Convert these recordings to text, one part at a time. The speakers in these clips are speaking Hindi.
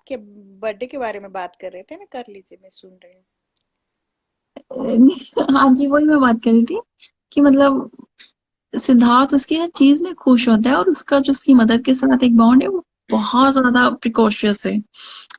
आपके बर्थडे के बारे में बात कर रहे थे ना, कर लीजिए, मैं सुन रही हूँ। हाँ जी, वही मैं बात कर रही थी कि मतलब सिद्धार्थ उसकी हर चीज में खुश होता है, और उसका जो उसकी मदर के साथ एक बॉन्ड है वो बहुत ज्यादा प्रिकॉशियस है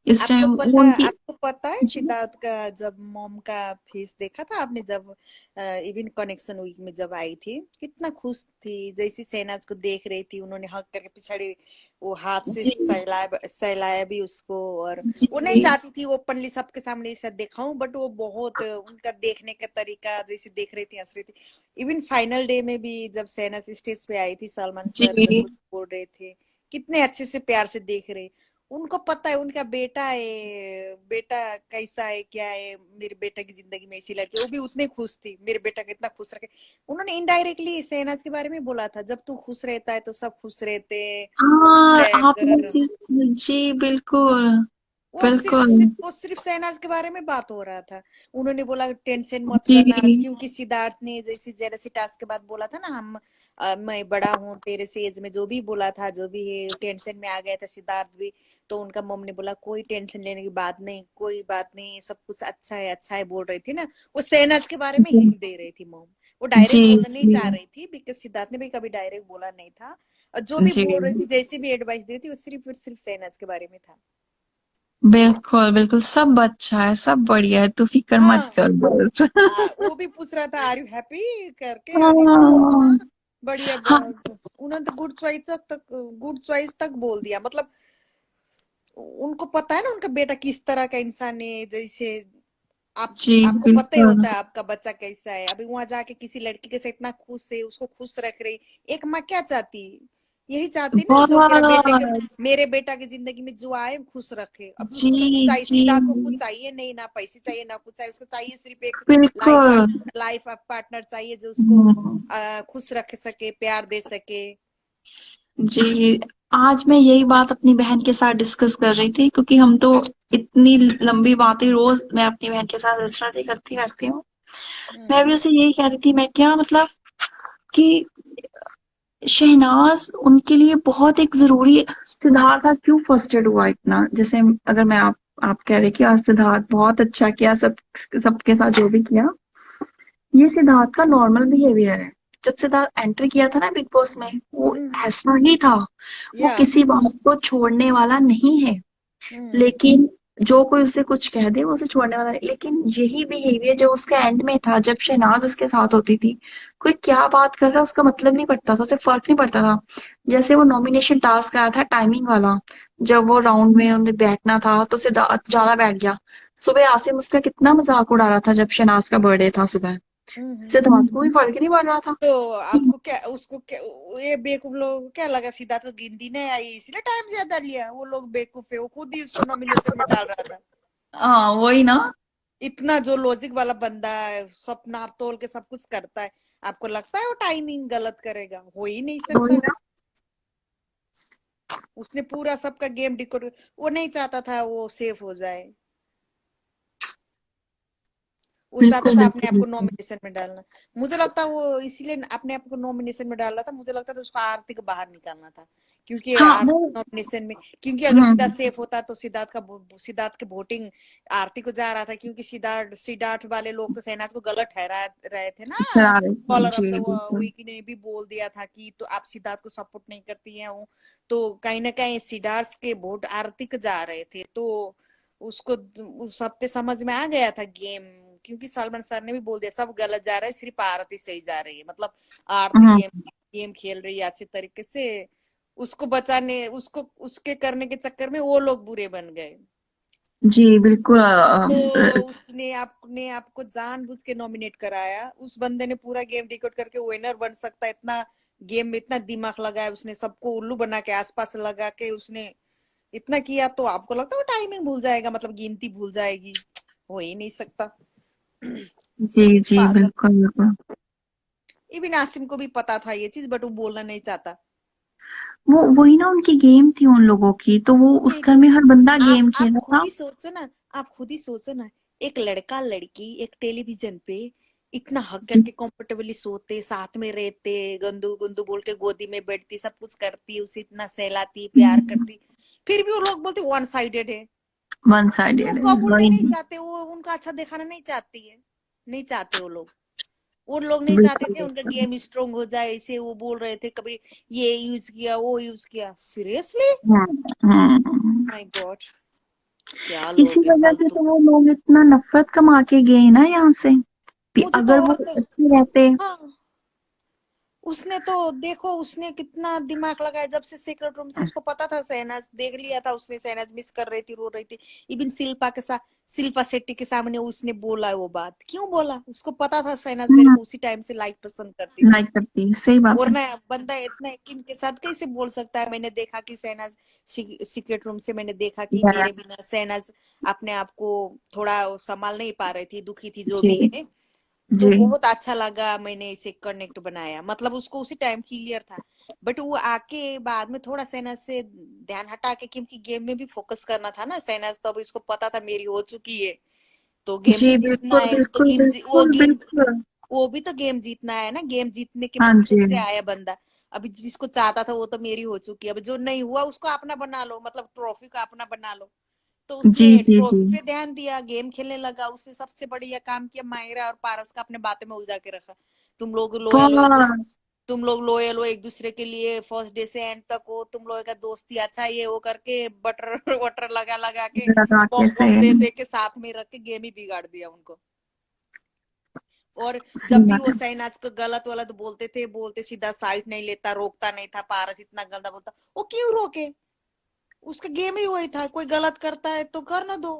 इस टाइम वो उनकी। आपको पता है जी सिद्धार्थ का जब मॉम का फेस देखा था आपने, जब इवन कनेक्शन वीक में जब आई थी, कितना खुश थी, जैसी शहनाज को देख रही थी, उन्होंने हक करके पिछाड़ी वो हाथ से जी सहलाया सहलाया भी उसको। और वो नहीं जी चाहती थी ओपनली सबके सामने ऐसा दिखाऊं, बट वो बहुत उनका देखने का तरीका, जैसे देख रही थी, हंस रही थी। इवन फाइनल डे में भी जब शहनाज स्टेज पे आई थी, सलमान सर जब जी कुछ बोल रहे थे, कितने अच्छे से प्यार से देख रहे। उनको पता है उनका बेटा है, बेटा कैसा है क्या है, मेरे बेटा की जिंदगी में ऐसी लड़की, वो भी उतने खुश थी, मेरे बेटा को इतना खुश रखे। उन्होंने इनडायरेक्टली शहनाज के बारे में बोला था, जब तू खुश रहता है तो सब खुश रहते हैं, हाँ, आपने रहकर। चीज। जी बिल्कुल वो सिर्फ बिल्कुल। सिर्फ वो सिर्फ शहनाज के बारे में बात हो रहा था। उन्होंने बोला टेंशन मत जी करना, क्योंकि सिद्धार्थ ने जैसे जेलसी टास्क के बाद बोला था ना, मैं बड़ा हूँ तेरे से एज में, जो भी बोला था, जो भी है, टेंशन में आ गया था सिद्धार्थ भी। तो उनका मम ने बोला कोई टेंशन लेने की बात नहीं, कोई बात नहीं, सब कुछ अच्छा है बोल रही थी ना। वो शहनाज के बारे में जी हिंट दे रही थी मम। वो डायरेक्ट जी बोलना नहीं जी चाह रही थी, बिकॉज सिद्धार्थ ने भी कभी डायरेक्ट बोला नहीं था। और जो भी जी बोल रही थी, जैसी भी एडवाइस दी थी, वो सिर्फ और सिर्फ शहनाज के बारे में था। बिल्कुल बिल्कुल, सब अच्छा है, सब बढ़िया है, तू फिक्र मत हाँ, कर बस। वो भी पूछ रहा था आर यू हैप्पी करके, अरे हाँ हाँ, हाँ बढ़िया हाँ उन्होंने तो गुड चॉइस तक बोल दिया, मतलब उनको पता है ना उनका बेटा किस तरह का इंसान है, जैसे जी आपको पता ही बिल्कुल। होता है आपका बच्चा कैसा है। अभी वहां जाके किसी लड़की के साथ इतना खुश है, उसको खुश रख रही। एक माँ क्या चाहती, यही चाहती ना, जो बस मेरे बेटा की जिंदगी में जो आए खुश रखे। अब जी उसको तो कुछ चाहिए, जी सिद्धार्थ को कुछ चाहिए नहीं, ना पैसे चाहिए ना कुछ चाहिए, उसको चाहिए सिर्फ एक बिल्कुल। लाइफ पार्टनर चाहिए, जो उसको हम्म, खुश रख सके, प्यार दे सके। जी, आज मैं यही बात अपनी बहन के साथ डिस्कस कर रही थी, क्योंकि हम तो इतनी लंबी बातें रोज मैं अपनी बहन के साथ इस तरह से करती रहती हूँ। मैं हम्म भी उसे यही कह रही थी, मैं क्या मतलब कि शहनाज उनके लिए बहुत एक जरूरी। सिद्धार्थ आज क्यों फ्रस्ट्रेट हुआ इतना, जैसे अगर मैं आप कह रहे कि आज सिद्धार्थ बहुत अच्छा किया, सबके साथ जो भी किया, ये सिद्धार्थ का नॉर्मल बिहेवियर है। जब सिद्धार्थ एंटर किया था ना बिग बॉस में, वो हम्म ऐसा ही था। वो या किसी बात को छोड़ने वाला नहीं है, हम्म लेकिन जो कोई उसे कुछ कह दे वो उसे छोड़ने वाला नहीं। लेकिन यही बिहेवियर जब उसका एंड में था, जब शहनाज उसके साथ होती थी, कोई क्या बात कर रहा है उसका मतलब नहीं पड़ता था, उसे फर्क नहीं पड़ता था। जैसे वो नॉमिनेशन टास्क आया था टाइमिंग वाला, जब वो राउंड में उन्हें बैठना था तो सिद्धार्थ ज्यादा बैठ गया। सुबह आसिम उसका कितना मजाक उड़ा रहा था जब शहनाज का बर्थडे था सुबह। हम्म। सिद्धार्थ को भी फर्क ही नहीं पड़ रहा था। तो आपको क्या, उसको क्या, ये बेवकूफ लोगों को क्या लगा सिद्धार्थ को गिनती नहीं आई इसलिए टाइम ज्यादा लिया? वो लोग बेवकूफ है, वो खुद ही उसको नॉमिनेशन में डाल रहा था। हाँ वही ना। इतना जो लॉजिक वाला बंदा है, सब नाप तोल के सब कुछ करता है, आपको लगता है वो टाइमिंग गलत करेगा? हो ही नहीं वही सकता। ना। उसने पूरा सबका गेम डिकोड, वो नहीं चाहता था वो सेफ हो जाए। वो चाहता बिल्कुल था अपने बिल्कुल आप को बिल्कुल। नॉमिनेशन में डालना। मुझे लगता है वो इसीलिए अपने आप को नॉमिनेशन में डाल रहा था, मुझे लगता था उसको आरती को बाहर निकालना था, क्योंकि हाँ आरती वो। नॉमिनेशन में, क्योंकि अगर सिद्धार्थ हम्म। सेफ होता तो सिद्धार्थ के वोटिंग आरती को जा रहा था, क्योंकि सिद्धार्थ सिद्धार्थ वाले लोग तो शहनाज को गलत ठहरा रहे थे ना। चला रहे थे कॉलर ऑफ जी द बिल्कुल। वीक ने भी बोल दिया था कि तो आप सिद्धार्थ को सपोर्ट नहीं करती हैं वो। तो कहीं ना कहीं सिद्धार्थ के वोट आरती को जा रहे थे, तो उसको उस हफ्ते समझ में आ गया था गेम, क्योंकि सलमान सर ने भी बोल दिया सब गलत जा रहा है, सिर्फ आरती सही जा रही है, मतलब आरती हम्म, गेम गेम खेल रही है अच्छे तरीके से। उसको बचाने, उसको उसके करने के चक्कर में वो लोग बुरे बन गए। जी बिल्कुल। तो उसने आपने आपको जानबूझ के नॉमिनेट कराया, उस बंदे ने पूरा गेम डिकोड करके विनर बन सकता है, इतना गेम में इतना दिमाग लगाया उसने, सबको उल्लू बना के आसपास लगा के उसने इतना किया, तो आपको लगता है वो टाइमिंग भूल जाएगा, मतलब गिनती भूल जाएगी? हो ही नहीं सकता। जी जी पागल। बिल्कुल बिल्कुल। इबिन आसिम को भी पता था ये चीज, बट वो बोलना नहीं चाहता। वो वही ना, उनकी गेम थी उन लोगों की, तो वो उस नहीं घर तो में हर बंदा गेम आप खेला खुद था। ही सोचो ना, आप खुद ही सोचो ना, एक लड़का लड़की एक टेलीविजन पे इतना हक जी करके कंफर्टेबली सोते, साथ में रहते, गंदू गंदू बोल के गोदी में बैठती, सब कुछ करती, उसे इतना सहलाती, प्यार करती, फिर भी वो लोग बोलते वन साइडेड है। वन क्यों साइडेड है कबूल वही नहीं ना। चाहते, वो उनका अच्छा दिखाना नहीं चाहती है, नहीं चाहते वो लोग नहीं चाहते बिल्कुल थे उनका बिल्कुल। गेम स्ट्रांग हो जाए, इसे वो बोल रहे थे कभी ये यूज किया वो यूज किया, सीरियसली, हम्म। माय गॉड, क्या इसी लोग है वजह से फालतू। तो वो लोग इतना नफरत कमा के गए ना यहाँ से, कि मुझे तो अगर वो और तो अच्छे रहते। हाँ, उसने तो देखो उसने कितना दिमाग लगाया, जब से सीक्रेट रूम से उसको पता था शहनाज देख लिया था उसने, शहनाज मिस कर रही थी, रो रही थी, इवन शिल्पा के साथ, शिल्पा शेट्टी के सामने उसने बोला वो बात, क्यों बोला, उसको पता था शहनाज मेरे को उसी टाइम से लाइक पसंद करती थी। लाइक करती, सही बात और है। ना बंदा इतना यकीन के साथ कैसे बोल सकता है, मैंने देखा कि शहनाज सीक्रेट रूम से मैंने देखा कि Yeah, मेरे बिना शहनाज अपने आप को थोड़ा संभाल नहीं पा रही थी, दुखी थी, जो जी भी है। तो जी। बहुत अच्छा लगा, मैंने इसे कनेक्ट बनाया, मतलब उसको उसी टाइम क्लियर था। बट वो आके बाद में थोड़ा शहनाज से ध्यान हटा के, क्योंकि गेम में भी फोकस करना था ना शहनाज, तब इसको पता था मेरी हो चुकी है, तो गेम जी भी जीतना बिल्कुल है, तो बिल्कुल बिल्कुल बिल्कुल। वो भी तो गेम जीतना है ना, गेम जीतने के हाँ मकसद जी। से आया बंदा। अभी जिसको चाहता था वो तो मेरी हो चुकी है, अब जो नहीं हुआ उसको अपना बना लो, मतलब ट्रॉफी को अपना बना लो। तो जी उसने जी जी। ट्रॉफी पे ध्यान दिया, गेम खेलने लगा, उसने सबसे बढ़िया काम किया, मायरा और पारस का अपने बातें में उलझा के रखा। तुम लोग लोयल हो एक दूसरे, बस तुम लोग लोयल हो एक दूसरे के लिए, फर्स्ट डे से एंड तक हो, तुम लोगों का दोस्ती अच्छा है, ये वो करके बटर वटर लगा लगा के, लगा के बम से। बम दे के साथ में रख के गेम ही बिगाड़ दिया उनको। और सही जब भी बात वो है। शहनाज को गलत वलत बोलते थे, बोलते सीधा साइड नहीं लेता, रोकता नहीं था, पारस इतना गंदा बोलता, वो क्यों रोके, उसका गेम ही वही था, कोई गलत करता है तो कर ना दो।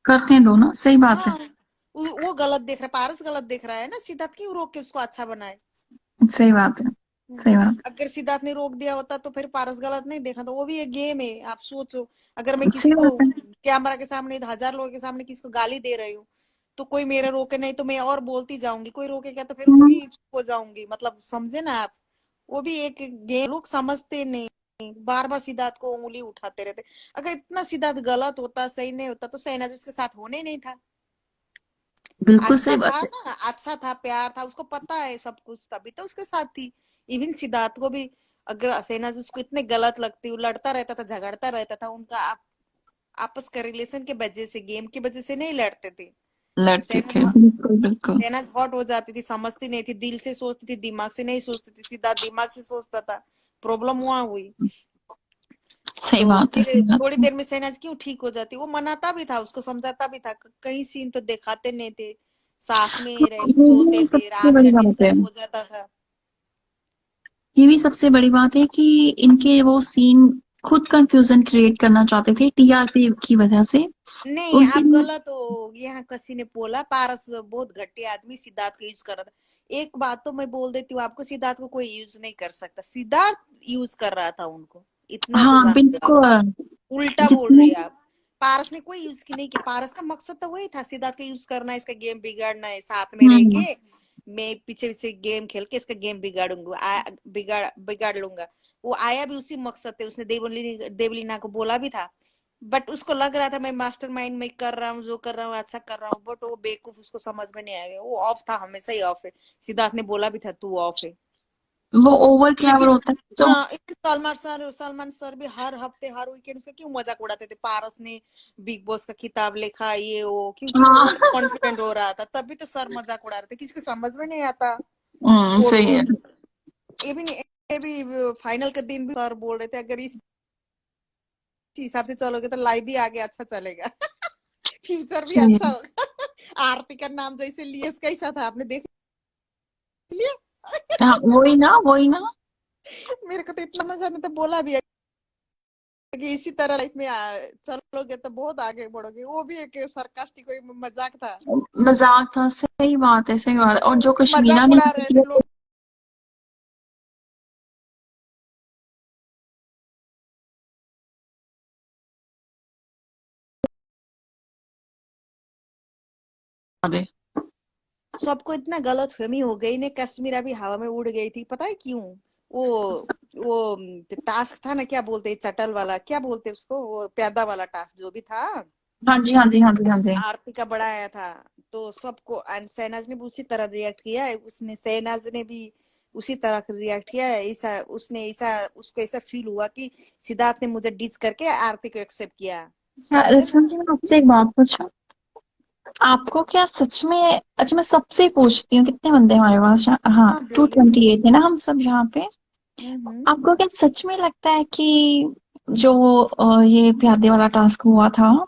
करने दो ना, सही बात है। हाँ, वो गलत देख रहा है, पारस गलत देख रहा है ना, सिद्धार्थ क्यों रोक के उसको अच्छा बनाए। सही बात है। हम्म, सही बात अगर सिद्धार्थ ने रोक दिया होता तो फिर पारस गलत नहीं देखा, तो वो भी एक गेम है, आप सोचो। अगर मैं है। किसी सही को बात है। कैमरा के सामने 1000 लोगों के सामने किसी को गाली दे रही हूँ, तो कोई मेरे रोके नहीं तो मैं और बोलती जाऊंगी, कोई रोकेगा तो फिर हम्म। वही चुप हो जाऊंगी, मतलब समझे ना आप। वो भी एक गेम, लोग समझते नहीं, बार बार सिद्धार्थ को उंगली उठाते रहते। अगर इतना सिद्धार्थ गलत होता, सही नहीं होता, तो शहनाज उसके साथ होने ही नहीं था। बिल्कुल अच्छा सही बात था है। ना, अच्छा था, प्यार था, उसको पता है सब कुछ, तभी तो उसके साथ थी। इवन सिद्धार्थ को भी, अगर शहनाज उसको इतने गलत लगती, वो लड़ता रहता था, झगड़ता रहता था, उनका आपस का रिलेशन के वजह से, गेम की वजह से नहीं लड़ते थे। लड़ते शहनाज थे, बिल्कुल बिल्कुल। शहनाज हॉट हो जाती थी, समझती नहीं थी, दिल से सोचती थी, दिमाग से नहीं सोचती थी, सिद्धार्थ दिमाग से सोचता था, प्रॉब्लम वहां हुई। सही तो बात है। फिर सही बात थोड़ी है। देर में शहनाज क्यों ठीक हो जाती, वो मनाता भी था, उसको समझाता भी था, कई सीन तो दिखाते नहीं थे, साथ में रह ये सोते भी थे, सबसे रात बड़ी का बात है। डिस्कस हो जाता था। ये भी सबसे बड़ी बात है कि इनके वो सीन खुद कंफ्यूजन क्रिएट करना चाहते थे टीआरपी की वजह से। नहीं, उनके आप लिए। गलत हो, यहाँ किसी ने बोला पारस बहुत घटिया आदमी सिद्धार्थ को यूज कर रहा था। एक बात तो मैं बोल देती हूँ आपको, सिद्धार्थ को कोई यूज नहीं कर सकता, सिद्धार्थ यूज कर रहा था उनको, इतना तो हाँ जान लो आप। बिल्कुल। उल्टा बोल जितने। रही है आप। पारस ने कोई यूज की नहीं की, पारस का मकसद तो वही था, सिद्धार्थ का यूज करना है, इसका गेम बिगाड़ना है, साथ में रह हम्म। के मैं पीछे पीछे गेम खेल के इसका गेम बिगाड़ूंगा, बिगाड़ लूंगा। वो आया भी उसी मकसद से, उसने देवलीना को बोला भी था। बट उसको लग रहा था मैं मास्टरमाइंड में कर रहा हूँ, जो कर रहा हूँ अच्छा कर रहा हूँ, बट वो बेवकूफ, उसको समझ में नहीं आएगा, वो ऑफ था, हमेशा ही ऑफ है। सिद्धार्थ ने बोला भी था तू ऑफ है। वो ओवर क्लेवर इवन होता है तो। हाँ, इवन सलमान सर भी हर हफ्ते हर वीकेंड उसका क्यों मजाक उड़ाते थे, पारस ने बिग बॉस का खिताब लिखा ये वो, क्योंकि वो हाँ। ओवर कॉन्फिडेंट हो रहा था, तभी तो सर मजाक उड़ा रहे थे, किसी को समझ में नहीं आता। और सही है। इवन ये भी फाइनल के दिन भी सर बोल रहे थे, अगर इस हिसाब से चलोगे तो लाइव भी आगे अच्छा चलेगा। फ्यूचर भी सही अच्छा है। होगा। आरती का नाम जैसे लिए कैसा था, आपने देख लिया। हाँ वही ना, वही ना। मेरे को तो इतना मजा नहीं था, बोला भी है कि इसी तरह लाइफ में चलोगे तो बहुत आगे बढ़ोगे, वो भी एक सरकास्टिक कोई मजाक था। मजाक था, सही बात है, सही बात है। और तो जो उसका कश्मीरा मजाक ने उड़ा की रहे थी थे वो। लोग। दे। सबको इतना गलत फहमी हो गई ने, कश्मीर अभी हवा में उड़ गई थी, पता है क्यों? वो वो टास्क था ना, क्या बोलते हैं, चटल वाला, क्या बोलते हैं उसको, वो प्यादा वाला टास्क जो भी था, हाँ जी हाँ जी हाँ जी हाँ जी। आरती का बड़ा आया था। तो सबको, एंड शहनाज ने भी उसी तरह रिएक्ट किया है, उसने शहनाज ने भी उसी तरह रिएक्ट किया है, ऐसा उसको ऐसा फील हुआ कि सिद्धार्थ ने मुझे डिच करके आरती को एक्सेप्ट किया। अच्छा समझे रचना ना। जी, मैं आपसे एक बात पूछूं। आपको क्या सच में, अच्छा मैं सबसे पूछती हूँ, कितने बंदे हमारे पास हाँ, हाँ टू बोलिए। ट्वेंटी एट है ना हम सब यहाँ पे। हम्म। आपको क्या सच में लगता है कि जो ये प्यादे वाला टास्क हुआ था,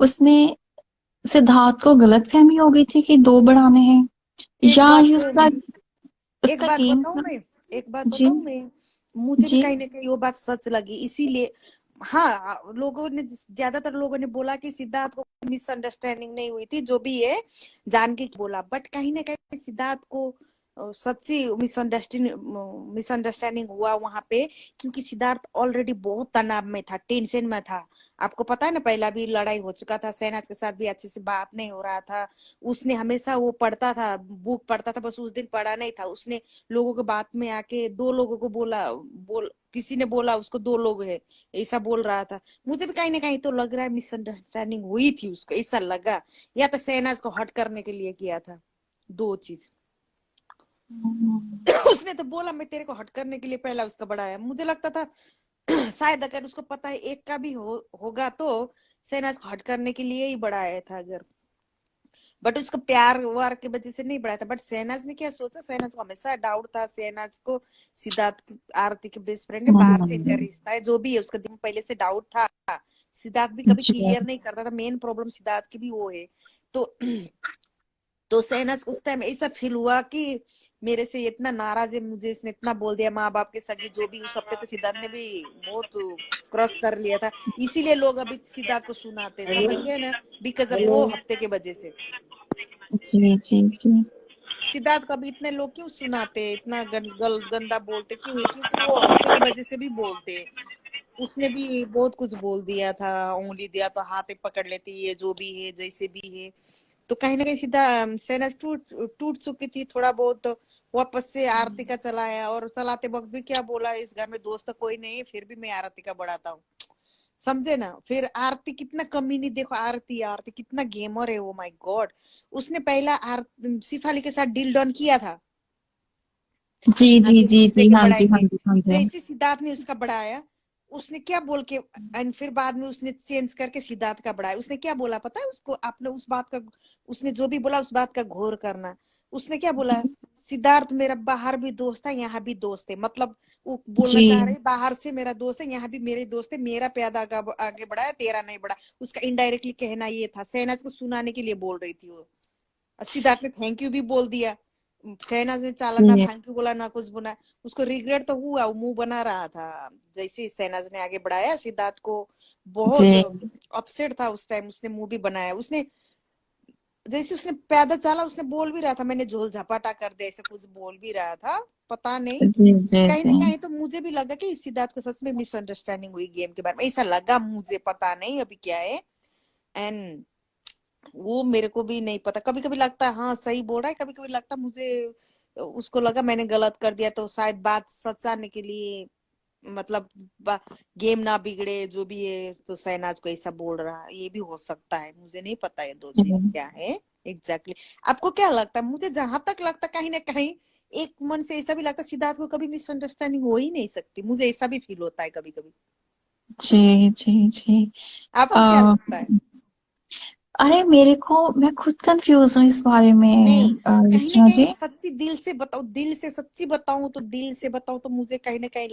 उसमें सिद्धार्थ को गलत फहमी हो गई थी कि दो बढ़ाने हैं, एक या बात ये तो उसका एक उसका बात गेम बताऊं था? मैं, एक बात जी बताऊं मैं, मुझे भी जी। कहीं ना कहीं वो बात सच लगी, इसीलिए हाँ लोगों ने, ज्यादातर लोगों ने बोला कि सिद्धार्थ को मिसअंडरस्टैंडिंग नहीं हुई थी, जो भी है जान के बोला, बट कहीं ना कहीं सिद्धार्थ को सच्ची मिसअंडरस्टैंडिंग हुआ वहां पे, क्योंकि सिद्धार्थ ऑलरेडी बहुत तनाव में था, टेंशन में था। आपको पता है ना, पहला भी लड़ाई हो चुका था, शहनाज के साथ भी अच्छे से बात नहीं हो रहा था। उसने हमेशा वो पढ़ता था, बुक पढ़ता था, बस उस दिन पढ़ा नहीं था उसने। लोगों के बात में आके दो लोगों को किसी ने बोला उसको दो लोग है, ऐसा बोल रहा था। मुझे भी कहीं ना कहीं तो लग रहा है मिसअंडरस्टैंडिंग हुई थी उसको, ऐसा लगा, या तो शहनाज को हट करने के लिए किया था, दो चीज। उसने तो बोला मैं तेरे को हट करने के लिए पहला उसका बढ़ाया, मुझे लगता था शायद अगर उसको पता है एक का भी होगा तो शहनाज को हट करने के लिए ही बढ़ाया था अगर। बट उसको प्यार वार की वजह से नहीं बढ़ाया था। बट शहनाज ने क्या सोचा, शहनाज को हमेशा डाउट था, शहनाज को आरती के बेस्ट फ्रेंड है, बाहर से इनका रिश्ता है, जो भी है उसका दिमाग पहले से डाउट था। सिद्धार्थ भी कभी जी क्लियर नहीं करता था, मेन प्रॉब्लम सिद्धार्थ की भी वो है। तो तो शहनाज उस टाइम ऐसा फील हुआ कि मेरे से ये इतना नाराज है, मुझे इसने इतना बोल दिया, माँ बाप के सगी जो भी, उस हफ्ते तो सिद्धार्थ ने भी बहुत क्रॉस कर लिया था। इसीलिए लोग अभी सिद्धार्थ को सुनाते, समझ गए ना, बिकॉज ऑफ वो हफ्ते के वजह से। जी जी जी। सिद्धार्थ को अभी इतने लोग क्यों सुनाते, इतना गंदा बोलते क्यों है, क्योंकि वो हफ्ते की वजह से भी बोलते। उसने भी बहुत कुछ बोल दिया था, उंगली दिया तो हाथ पे पकड़ लेती है, जो भी है जैसे भी है। तो कहीं ना कहीं सीधा सेना टूट टूट चुकी थी थोड़ा बहुत, तो वापस से आरती का चलाया, और चलाते वक्त भी क्या बोला, इस घर में दोस्त कोई नहीं है, फिर भी मैं आरती का बढ़ाता हूँ। समझे ना, फिर आरती कितना कमी नहीं, देखो आरती, आरती कितना गेमर है, ओ माय गॉड। उसने पहला सिफाली के साथ डील डन किया था, जी जी आगे जी दूसरे जी, के हाँ जी हाँ बढ़ाएंगे, जी हाँ जी। जैसे सिद्धार्थ ने उसका बढ़ाया, उसने क्या बोल के, एंड फिर बाद में उसने चेंज करके सिद्धार्थ का बढ़ाया। उसने क्या बोला पता है उसको, आपने उस बात का, उसने जो भी बोला उस बात का घोर करना। उसने क्या बोला, सिद्धार्थ मेरा बाहर भी दोस्त है, यहाँ भी दोस्त है, मतलब वो बोलना चाह जी रहे बाहर से मेरा दोस्त है, यहाँ भी मेरे दोस्त है, मेरा प्यादा आगे बढ़ाया, तेरा नहीं बढ़ा। उसका इनडायरेक्टली कहना ये था, शहनाज को सुनाने के लिए बोल रही थी वो। सिद्धार्थ ने थैंक यू भी बोल दिया, शहनाज ने चाला ना जी थैंक यू बोला ना कुछ बोला। उसको रिग्रेट तो हुआ, वो मुंह बना रहा था। जैसे शहनाज ने आगे बढ़ाया सिद्धार्थ को, बहुत जी अपसेट था उस टाइम, उसने मुंह भी बनाया, उसने जैसे उसने पैदल चला, उसने बोल भी रहा था मैंने झोल झपाटा कर दिया, ऐसे कुछ बोल भी रहा था, पता नहीं। जी जी कहीं ना जी। कहीं तो मुझे भी लगा कि सिद्धार्थ को सच में मिसअंडरस्टैंडिंग हुई गेम के बारे में, ऐसा लगा मुझे, पता नहीं अभी क्या है। एंड वो मेरे को भी नहीं पता, कभी कभी लगता है हाँ सही बोल रहा है, कभी कभी लगता है मुझे उसको लगा मैंने गलत कर दिया, तो शायद बात सचाने के लिए, मतलब गेम ना बिगड़े जो भी है, तो शहनाज को ऐसा बोल रहा है, ये भी हो सकता है, मुझे नहीं पता ये दो चीज क्या है एग्जैक्टली exactly। आपको क्या लगता है, मुझे जहां तक लगता कहीं ना कहीं एक मन से ऐसा भी लगता है सिद्धार्थ को कभी मिसअंडरस्टैंडिंग हो ही नहीं सकती, मुझे ऐसा भी फील होता है कभी कभी। जी जी जी। आपको क्या अ, लगता है? अरे मेरे को, मैं खुद कंफ्यूज हूँ इस बारे में, नहीं, कहीं ना रचना कहीं जी। सच्ची दिल से बताओ, दिल से सच्ची बताऊं तो, दिल से बताऊं तो मुझे कहीं ना कहीं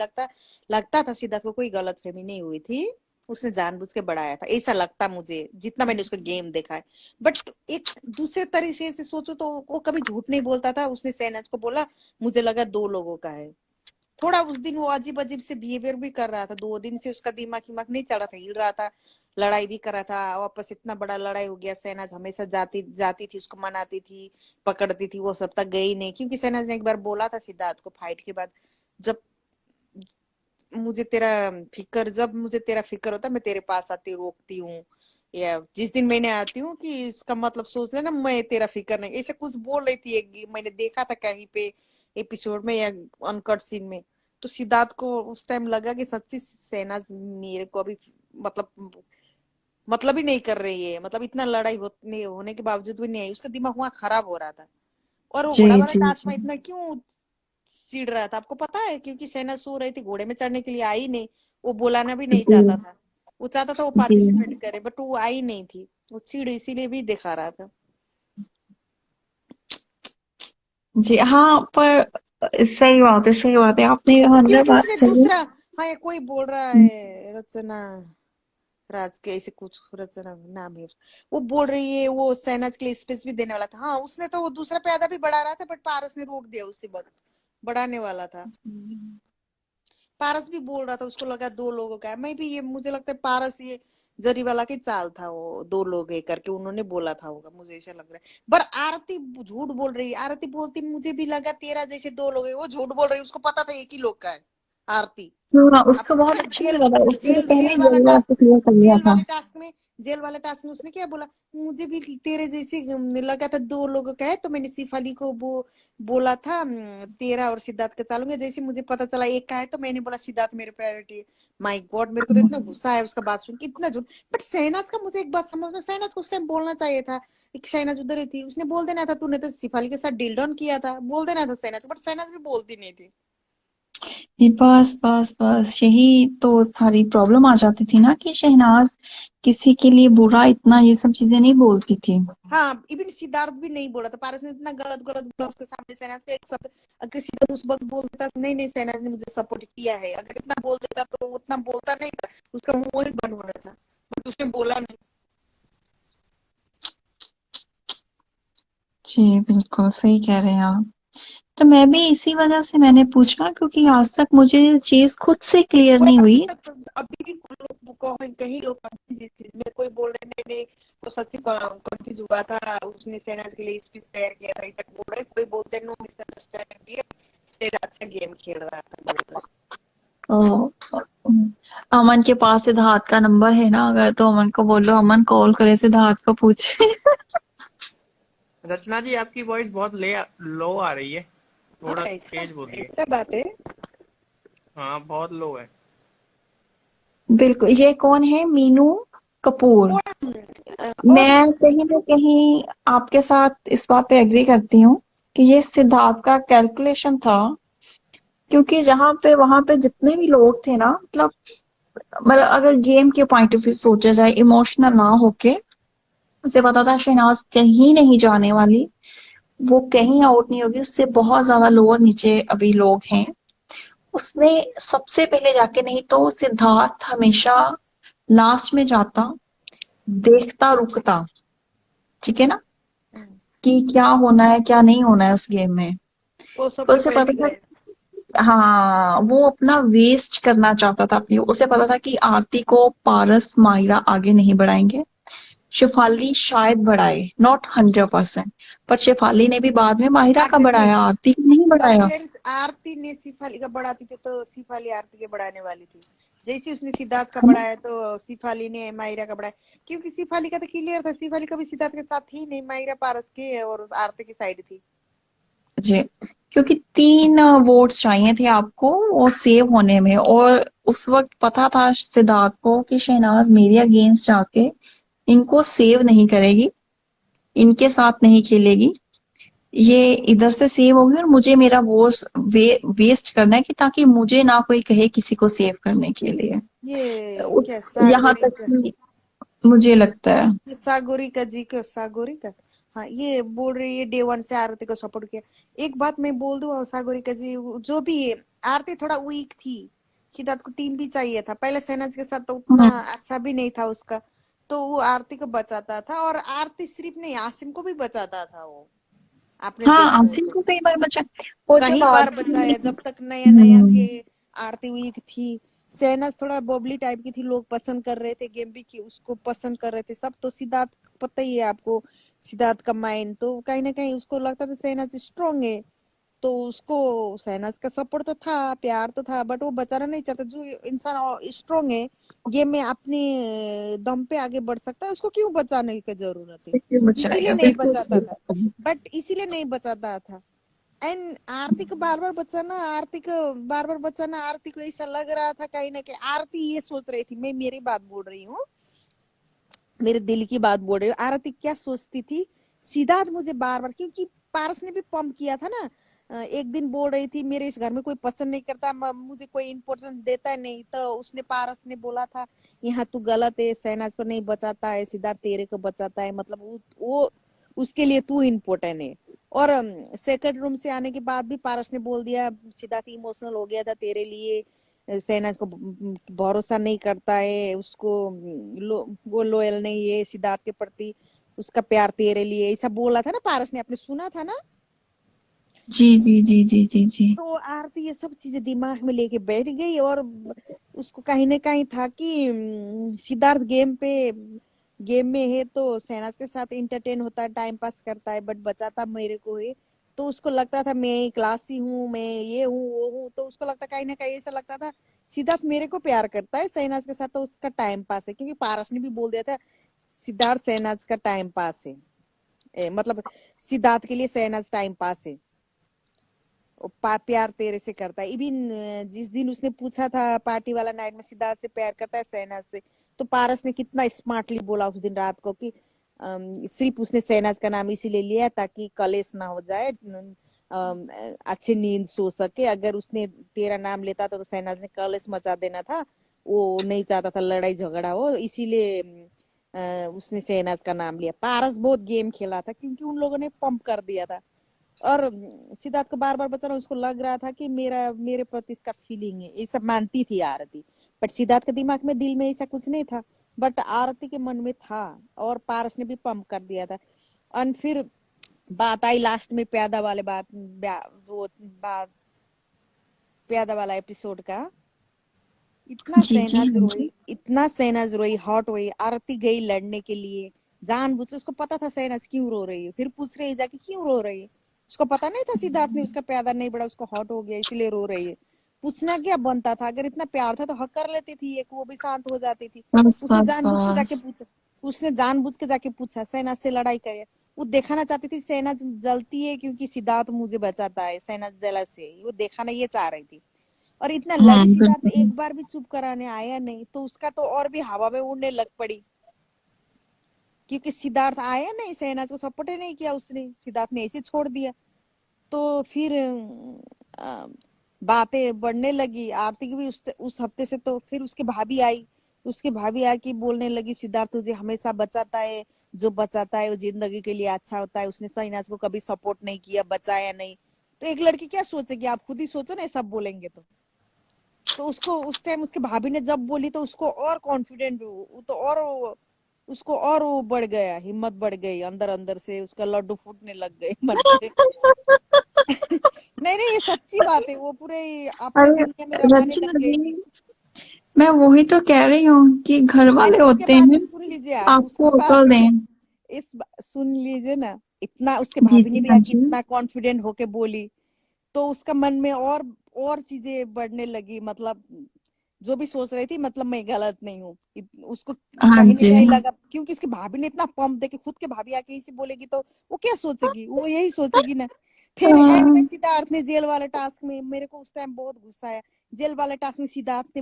लगता था सिद्धार्थ को कोई गलतफहमी नहीं हुई थी, उसने जानबूझ के बढ़ाया था, ऐसा लगता मुझे जितना मैंने उसका गेम देखा है। बट एक दूसरे तरीके से सोचो तो वो कभी झूठ नहीं बोलता था, उसने शहनाज को बोला मुझे लगा दो लोगों का है। थोड़ा उस दिन वो अजीब अजीब से बिहेवियर भी कर रहा था, 2 दिन से उसका दिमाग नहीं चल रहा था, हिल रहा था, लड़ाई भी कर रहा था, वापस इतना बड़ा लड़ाई हो गया। शहनाज हमेशा जाती जाती थी उसको मनाती थी, पकड़ती थी, वो सब तक गई नहीं, क्योंकि शहनाज ने एक बार बोला था सिद्धार्थ को फाइट के बाद, जब जब मुझे तेरा फिक्र होता है मैं तेरे पास आती रोकती हूँ, या जिस दिन मैंने आती हूँ कि इसका मतलब सोच लेना मैं तेरा फिक्र नहीं, ऐसे कुछ बोल रही थी, एक मैंने देखा था कहीं पे एपिसोड में या अनकट सीन में। तो सिद्धार्थ को उस टाइम लगा कि सच्ची शहनाज मेरे को अभी मतलब ही नहीं कर रही है, मतलब इतना लड़ाई होने के बावजूद भी नहीं आई, उसका दिमाग वहां खराब हो रहा था। और वो जी घोड़ा वाला जी टास्क जी में इतना क्यों चिढ़ रहा था आपको पता है, क्योंकि सेना सो रही थी, घोड़े में चढ़ने के लिए आई नहीं, वो बुलाना भी नहीं जी चाहता था। वो चाहता था वो जी पार्टिसिपेट करे, बट वो आई नहीं थी, वो चिड़ इसीलिए भी दिखा रहा था। जी हाँ, पर सही बात है, सही बात है, आपने 100 क्योंकि बात उसने सही दूसरा, हाँ ये कोई बोल रहा है रचना राज के ऐसे कुछ, रचना नाम है उसका। वो बोल रही है वो शहनाज के लिए स्पेस भी देने वाला था, हाँ उसने तो वो दूसरा प्यादा भी बढ़ा रहा था, बट पारस ने रोक दिया, उससे बढ़ाने वाला था। है। पारस भी बोल रहा था, उसको लगा दो लोगों का है, मैं भी ये, मुझे लगता है पारस ये जरीवाला की चाल था, वो दो लोग है करके उन्होंने बोला था होगा, मुझे ऐसा लग रहा है। पर आरती झूठ बोल रही है, आरती बोलती मुझे भी लगा तेरा जैसे दो लोग है, वो झूठ बोल रही है, उसको पता था एक ही लोग का है आरती। हाँ, अब उसको बहुत अच्छा जेल लगा था, उसने तो जेल पहले जेल ही वाला जलवा टास्क, से क्लियर कर लिया जेल था। वाले टास्क में जेल वाले टास्क में उसने क्या बोला, मुझे भी तेरे जैसे लगा था दो लोगों का है, तो मैंने सिफाली को वो बोला था तेरा और सिद्धार्थ का चालूंगा, जैसे मुझे पता चला एक का है तो मैंने बोला सिद्धार्थ मेरे प्रायोरिटी है। माय गॉड, मेरे को तो इतना गुस्सा है उसका बात सुन के, इतना झूठ। बट शहनाज का मुझे एक बात समझ में, शहनाज को उस टाइम बोलना चाहिए था। एक शहनाज उधर ही थी, उसने बोल देना था तूने तो सिफाली के साथ डील डाउन किया था, बोल देना था शहनाज, बट शहनाज भी बोलती नहीं थी। ये बस बस बस यही तो सारी प्रॉब्लम आ जाती थी ना, कि शहनाज किसी के लिए बुरा इतना ये सब चीजें नहीं बोलती थी। हाँ इवन सिद्धार्थ भी नहीं बोला था, पारस ने इतना गलत गलत बोला उसके सामने शहनाज का एक शब्द, अगर सिद्धार्थ उस वक्त बोल देता नहीं नहीं शहनाज ने मुझे सपोर्ट किया है, अगर इतना बोल देता तो वो उतना बोलता नहीं था, उसका मुंह ही बंद हो रहा था, बट उसने बोला नहीं। जी बिल्कुल सही कह रहे हैं आप। तो मैं भी इसी वजह से मैंने पूछा, क्योंकि आज तक मुझे ये चीज खुद से क्लियर और नहीं अभी हुई। तक, अभी भी कई लोग कंफ्यूज इस चीज में, कोई बोल रहे नहीं नहीं तो सच्ची कंफ्यूज हुआ था, उसने सेना के लिए स्पीच तैयार किया था, तक बोल रहे, कोई बोलते नो मिसअंडरस्टैंडिंग, सेना अच्छा गेम खेल रहा था बोल रहे। ओ, अमन के पास सिद्धार्थ का नंबर है ना, अगर तो अमन को बोलो, अमन कॉल करे सिद्धार्थ को पूछे। रचना जी आपकी वॉइस बहुत लो आ रही है, हाँ थोड़ा ऐसा तेज बोलिए। ऐसा बात है। हाँ बहुत लो है। बिल्कुल, ये कौन है? मीनू कपूर। और मैं कहीं ना कहीं आपके साथ इस बात पे एग्री करती हूँ कि ये सिद्धार्थ का कैलकुलेशन था, क्योंकि जहां पे वहां पे जितने भी लोग थे ना, मतलब अगर गेम के पॉइंट ऑफ व्यू सोचा जाए, इमोशनल ना होके, उसे पता था शहनाज कहीं नहीं जाने वाली, वो कहीं आउट नहीं होगी, उससे बहुत ज्यादा लोअर नीचे अभी लोग हैं। उसने सबसे पहले जाके, नहीं तो सिद्धार्थ हमेशा लास्ट में जाता, देखता रुकता, ठीक है ना, कि क्या होना है क्या नहीं होना है उस गेम में। वो पर सबसे उसे पहले पता था, गए। हाँ वो अपना वेस्ट करना चाहता था अपनी, उसे पता था कि आरती को पारस माहिरा आगे नहीं बढ़ाएंगे, शेफाली शायद बढ़ाए, नॉट 100%, पर शेफाली ने भी बाद में माहिरा हाँ का जैसे बढ़ाया, आरती को नहीं बढ़ाया। फ्रेंड्स, आरती ने सिफाली का बढ़ाती थी तो सिफाली आरती के बढ़ाने वाली थी, जैसे उसने सिद्धार्थ का बढ़ाया तो सिफाली ने मायरा का बढ़ाया, क्योंकि सिफाली का तो क्लियर था, सिफाली का भी सिद्धार्थ के साथ थी नहीं, मायरा पारस के और उस आरती की साइड थी। जी, क्योंकि 3 वोट्स चाहिए थे आपको वो सेव होने में, और उस वक्त पता था सिद्धार्थ को कि शहनाज मेरे अगेंस्ट जाके इनको सेव नहीं करेगी, इनके साथ नहीं खेलेगी, ये इधर से सेव होगी और मुझे मेरा वेस्ट करना है, कि ताकि मुझे ना कोई कहे किसी को सेव करने के लिए। ये उस क्या यहाँ सागोरी तक का, कि मुझे लगता है। ये सागोरी का जी को सागोरी का, हाँ ये बोल रही है डे वन से आरती को सपोर्ट किया। एक बात मैं बोल दूं सागोरी का जी, जो भी है, आरती थोड़ा वीक थी, सिद्धार्थ को टीम भी चाहिए था, पहले सेनाज के साथ तो उतना हम्म, अच्छा भी नहीं था उसका, तो वो आरती को बचाता था, और आरती सिर्फ नहीं आसिम को भी बचाता था वो, आपने हाँ देखा हो आसिम तो। को कई बार बचा, वो जब कई बार आरती। बचाया, जब तक नया नया थे, हम्म, आरती वीक थी, शहनाज थोड़ा बबली टाइप की थी, लोग पसंद कर रहे थे, गेम भी की उसको पसंद कर रहे थे सब, तो सिद्धार्थ पता ही है आपको, सिद्धार्थ का माइंड तो कहीं ना कहीं उसको लगता था शहनाज स्ट्रोंग है, तो उसको शहनाज का सपोर्ट तो था, प्यार तो था, बट वो बचाना नहीं चाहता, जो इंसान स्ट्रोंग है गेम में अपने दम पे आगे बढ़ सकता है, उसको क्यों बचाने की जरूरत है, क्यों इसीलिए बचाएगा, नहीं बिल्कुल बचाता सही था, बात है। बट इसीलिए नहीं बचाता था। एंड आरती को बार बार बचाना, आरती को बार बार बचाना, आरती को ऐसा लग रहा था कहीं ना कहीं आरती ये सोच रही थी, मैं मेरी बात बोल रही हूँ, मेरे दिल की बात बोल रही हूँ, आरती क्या सोचती थी, सिद्धार्थ मुझे बार बार, क्योंकि पारस ने भी पंप किया था ना, एक दिन बोल रही थी मेरे इस घर में कोई पसंद नहीं करता, मुझे कोई इम्पोर्टेंस देता नहीं, तो उसने पारस ने बोला था यहाँ तू गलत है, शहनाज को नहीं बचाता है, सिद्धार्थ तेरे को बचाता है, मतलब वो उसके लिए तू इम्पोर्टेंट है। और सेकंड रूम से आने के बाद भी पारस ने बोल दिया सिद्धार्थ इमोशनल हो गया था तेरे लिए, शहनाज को भरोसा नहीं करता है, उसको वो लॉयल नहीं है सिद्धार्थ के प्रति, उसका प्यार तेरे लिए, ऐसा बोला था ना पारस ने, आपने सुना था ना। जी जी जी जी जी जी। तो आरती ये सब चीजें दिमाग में लेके बैठ गई और उसको कहीं ना कहीं था कि सिद्धार्थ गेम में है तो शहनाज के साथ इंटरटेन होता है, टाइम पास करता है, बट बचाता मेरे को है। तो उसको लगता था मैं क्लासी हूँ, मैं ये हूँ वो हूँ, तो उसको लगता कहीं ना कहीं ऐसा लगता था सिद्धार्थ मेरे को प्यार करता है शहनाज के साथ, तो उसका टाइम पास है, क्योंकि पारस ने भी बोल दिया था सिद्धार्थ शहनाज का टाइम पास है, मतलब सिद्धार्थ के लिए शहनाज टाइम पास है, प्यार तेरे से करता है। इवन जिस दिन उसने पूछा था पार्टी वाला नाइट में सिद्धार्थ से प्यार करता है शहनाज से, तो पारस ने कितना स्मार्टली बोला उस दिन रात को कि सिर्फ उसने शहनाज का नाम इसीलिए लिया ताकि कलेश ना हो जाए, अच्छे नींद सो सके, अगर उसने तेरा नाम लेता तो शहनाज ने कलेश मचा देना था, वो नहीं चाहता था लड़ाई झगड़ा हो, इसीलिए उसने शहनाज का नाम लिया। पारस बहुत गेम खेला था क्योंकि उन लोगों ने पंप कर दिया था, और सिद्धार्थ को बार बार बताना, उसको लग रहा था कि मेरे प्रति इसका फीलिंग है, ये सब मानती थी आरती, बट सिद्धार्थ के दिमाग में दिल में ऐसा कुछ नहीं था, बट आरती के मन में था, और पारस ने भी पंप कर दिया था। और फिर बात आई लास्ट में प्यादा वाले वो बात प्यादा वाला एपिसोड का, इतना जी जी शहनाज हाँ रोई, जी। इतना शहनाज रोई, हॉट हुई, आरती गई लड़ने के लिए जानबूझ के, उसको पता था शहनाज क्यों रो रही है, फिर पूछ रही है जाके क्यों रो रही है, उसको पता नहीं था सिद्धार्थ ने उसका प्यार नहीं बढ़ा, उसको हॉट हो गया इसलिए रो रही है। पूछना क्या बनता था, अगर इतना प्यार था तो हक कर लेती थी, एक वो भी शांत हो जाती थी। बस उसने बस जानबूझ के जाके बस। पूछा, उसने जानबूझ के जाके पूछा शहनाज से लड़ाई करे, वो दिखाना चाहती थी शहनाज जलती है क्योंकि सिद्धार्थ मुझे बचाता है, शहनाज जेलस है, वो दिखाना ये चाह रही थी। और इतना लड़ी सिद्धार्थ बिल्कुल। एक बार भी चुप कराने आया नहीं, तो उसका तो और भी हवा में उड़ने लग पड़ी, क्योंकि सिद्धार्थ आया नहीं, शहनाज को सपोर्ट ही नहीं किया उसने, सिद्धार्थ ने ऐसे छोड़ दिया। तो फिर बातें बढ़ने लगी आरती की भी, उस हफ्ते से तो फिर उसकी भाभी आई कि बोलने लगी सिद्धार्थ तुझे हमेशा बचाता है, जो बचाता है वो जिंदगी के लिए अच्छा होता है, उसने शहनाज को कभी सपोर्ट नहीं किया, बचाया नहीं। तो एक लड़की क्या सोचेगी, आप खुद ही सोचो ना, ये सब बोलेंगे तो उसको उस टाइम उसके भाभी ने जब बोली तो उसको और कॉन्फिडेंट, तो और उसको और वो बढ़ गया, हिम्मत बढ़ गई, अंदर अंदर से उसका लड्डू फूटने लग गए मन पे। नहीं नहीं, ये सच्ची बात है, वो पूरे अपने अरे दुनिया में रमाने लग रचना गई जी, थी। मैं वही तो कह रही हूँ कि घर नहीं वाले नहीं, उसके होते बाद भी हैं, सुन लीजिए, आप आपको उसके बाद अकल भी क्या, दें। सुन लीजिए ना, इतना उसके जी भाभी ने जी भी हाँ आके जी। इतना कॉन्फिडेंट होके बोली, तो उसका मन में और चीजें बढ़ने लगी, मतलब जो भी सोच रही थी, मतलब मैं गलत नहीं हूँ, उसको हाँ कहीं ना जी। कहीं लगा, क्योंकि उसकी भाभी ने इतना पंप दे के, खुद के भाभी आके इसे बोलेगी तो वो क्या सोचेगी, वो यही सोचेगी ना। फिर एंड में हाँ, सिद्धार्थ ने जेल वाले टास्क में, मेरे को उस टाइम बहुत गुस्सा आया, जेल वाले टास्क में सिद्धार्थ ने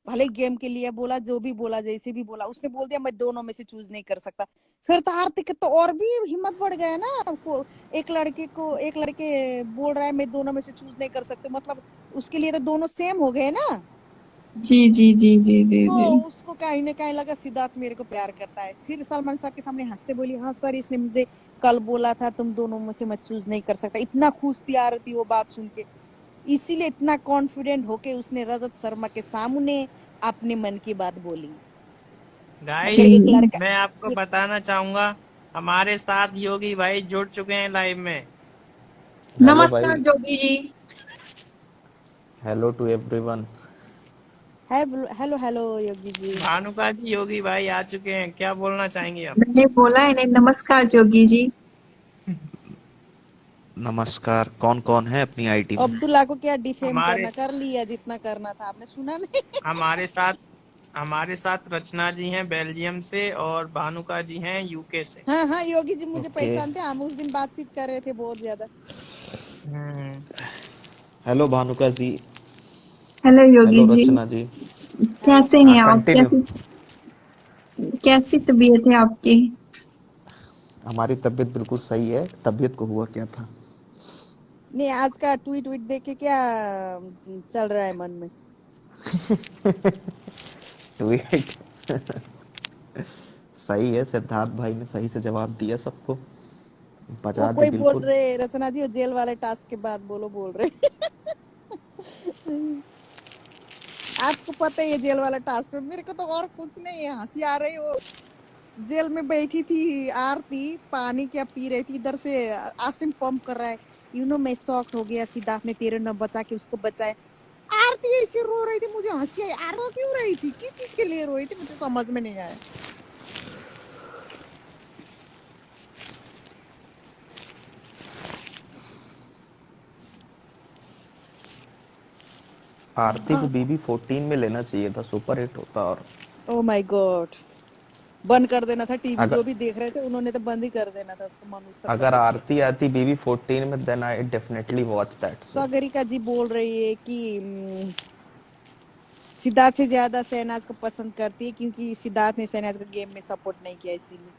भले गेम के लिए बोला, जो भी बोला, जैसे भी बोला, उसने बोल दिया मैं दोनों में से चूज नहीं कर सकता। फिर तो आरती के तो और भी हिम्मत बढ़ गया ना, एक लड़के बोल रहा है मैं दोनों में से चूज नहीं कर सकते, मतलब उसके लिए तो दोनों सेम हो गए ना। जी जी जी जी जी तो जी। उसको कहीं ना कहीं लगा सिद्धार्थ मेरे को प्यार करता है, फिर सलमान साहब के सामने हंसते बोली हाँ सर, इसने मुझे कल बोला था तुम दोनों में से मैं चूज नहीं कर सकता, इतना खुश थी आरती वो बात सुन के, इसीलिए इतना कॉन्फिडेंट होके उसने रजत शर्मा के सामने अपने मन की बात बोली। अगर गाइस, एक जी। लड़का मैं आपको एक बताना चाहूंगा, हमारे साथ योगी भाई जुड़ चुके हैं लाइव में। हेलो नमस्कार भाई। Jogi ji. Hello to everyone. है, हेलो हेलो योगी जी। भानुका जी, योगी भाई आ चुके हैं, क्या बोलना चाहेंगे आप? मैंने बोला है नहीं, नमस्कार जोगी जी। नमस्कार। कौन कौन है अपनी आईडी में? अब्दुल्ला को क्या डिफेम हमारे करना, कर लिया जितना करना था, आपने सुना नहीं। हमारे साथ हमारे साथ रचना जी हैं बेल्जियम से, और भानुका जी हैं यूके से। हाँ हाँ, योगी जी मुझे ओके। पहचानते हैं, हम उस दिन बातचीत कर रहे थे बहुत ज्यादा। हम्म। हेलो भानुका जी। हेलो योगी हेलो जी। रचना जी। हेलो कैसे हाँ, हैं आप, कंटिन्यू। कैसी कैसी तबीयत है आपकी? हमारी तबीयत बिल्कुल सही है। तबीयत को हुआ क्या था? नहीं, आज का ट्वीट ट्वीट देख के क्या चल रहा है मन में। ट्वीट सही है, सिद्धार्थ भाई ने सही से जवाब दिया सबको, वो बचा दी कोई बोल बिल्कुल। रहे रचना जी, वो जेल वाले टास्क के बाद बोल रहे आपको पता ही है जेल वाला टास्क में, मेरे को तो और कुछ नहीं है, हंसी आ रही हो। जेल में बैठी थी आरती, पानी क्या पी रही थी, इधर से आसिम पंप कर रहा है, मैं शॉक हो गया, सिद्धार्थ ने तेरे न बचा के उसको बचाए। आरती ऐसे रो रही थी, मुझे हंसी आई। रो क्यों रही थी, किस चीज के लिए रो रही थी, मुझे समझ में नहीं आया। आरती को BB14 में लेना चाहिए था, सुपर हिट होता। और ओ माय गॉड, बंद कर देना था टीवी, अगर जो भी देख रहे थे उन्होंने तो बंद ही कर देना था उसको, मनुष्य शक्ल अगर देख। आरती आती BB14 में, then I definitely watch that show. Sagarika ji बोल रही है कि सिद्धार्थ से ज्यादा शहनाज को पसंद करती है, क्योंकि सिद्धार्थ ने शहनाज को गेम में सपोर्ट नहीं किया, इसीलिए।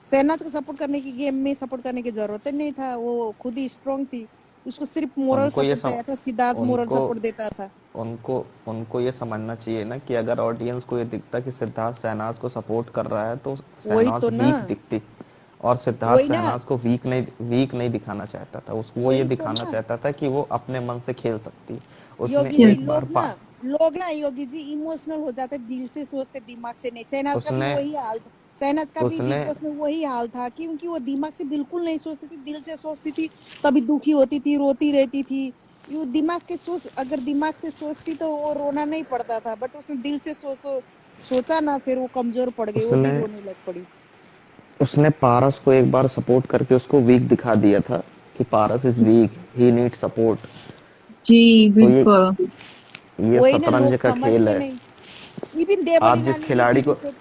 शहनाज को सपोर्ट करने की, गेम में सपोर्ट करने की जरूरत ही नहीं था, वो खुद ही स्ट्रांग थी, उसको सिर्फ मोरल उनको ये सपोर्ट चाहिए था, सिद्धार्थ मोरल उनको सपोर्ट देता था। उनको उनको ये समझना चाहिए ना कि अगर ऑडियंस को ये दिखता कि सिद्धार्थ शहनाज को सपोर्ट कर रहा है, तो वही शहनाज तो ना, वीक दिखती। और सिद्धार्थ वही ना, शहनाज को वीक नहीं दिखाना चाहता था, उसको वो ये वही तो दिखाना ना। चाहता था कि वो अपने मन से खेल सकती। उसने योगी जी, एक बार पा लोग ना योगी जी इमोशनल हो जाते, दिल से सोचते, दिमाग से नहीं। शहनाज का भी उसने वही हाल था, शहनाज का भी उसने बिग बॉस में वही हाल था, क्योंकि वो दिमाग से बिल्कुल नहीं सोचती थी, दिल से सोचती थी, कभी दुखी होती थी, रोती रहती थी। ये दिमाग के अगर दिमाग से सोचती तो वो रोना नहीं पड़ता था, बट उसने दिल से सोचा ना, फिर वो कमजोर पड़ गई, वो भी उसने रोने लग पड़ी। उसने पारस को एक बार सपोर्ट करके उसको वीक दिखा दिया था कि Paras is weak, he need support. जी तो बिल्कुल। ये वही ना, शतरंज लोग का खेल समझते है। नहीं। इवन आप देवलीना जिस ने भी खिलाड़ी बीबी को को,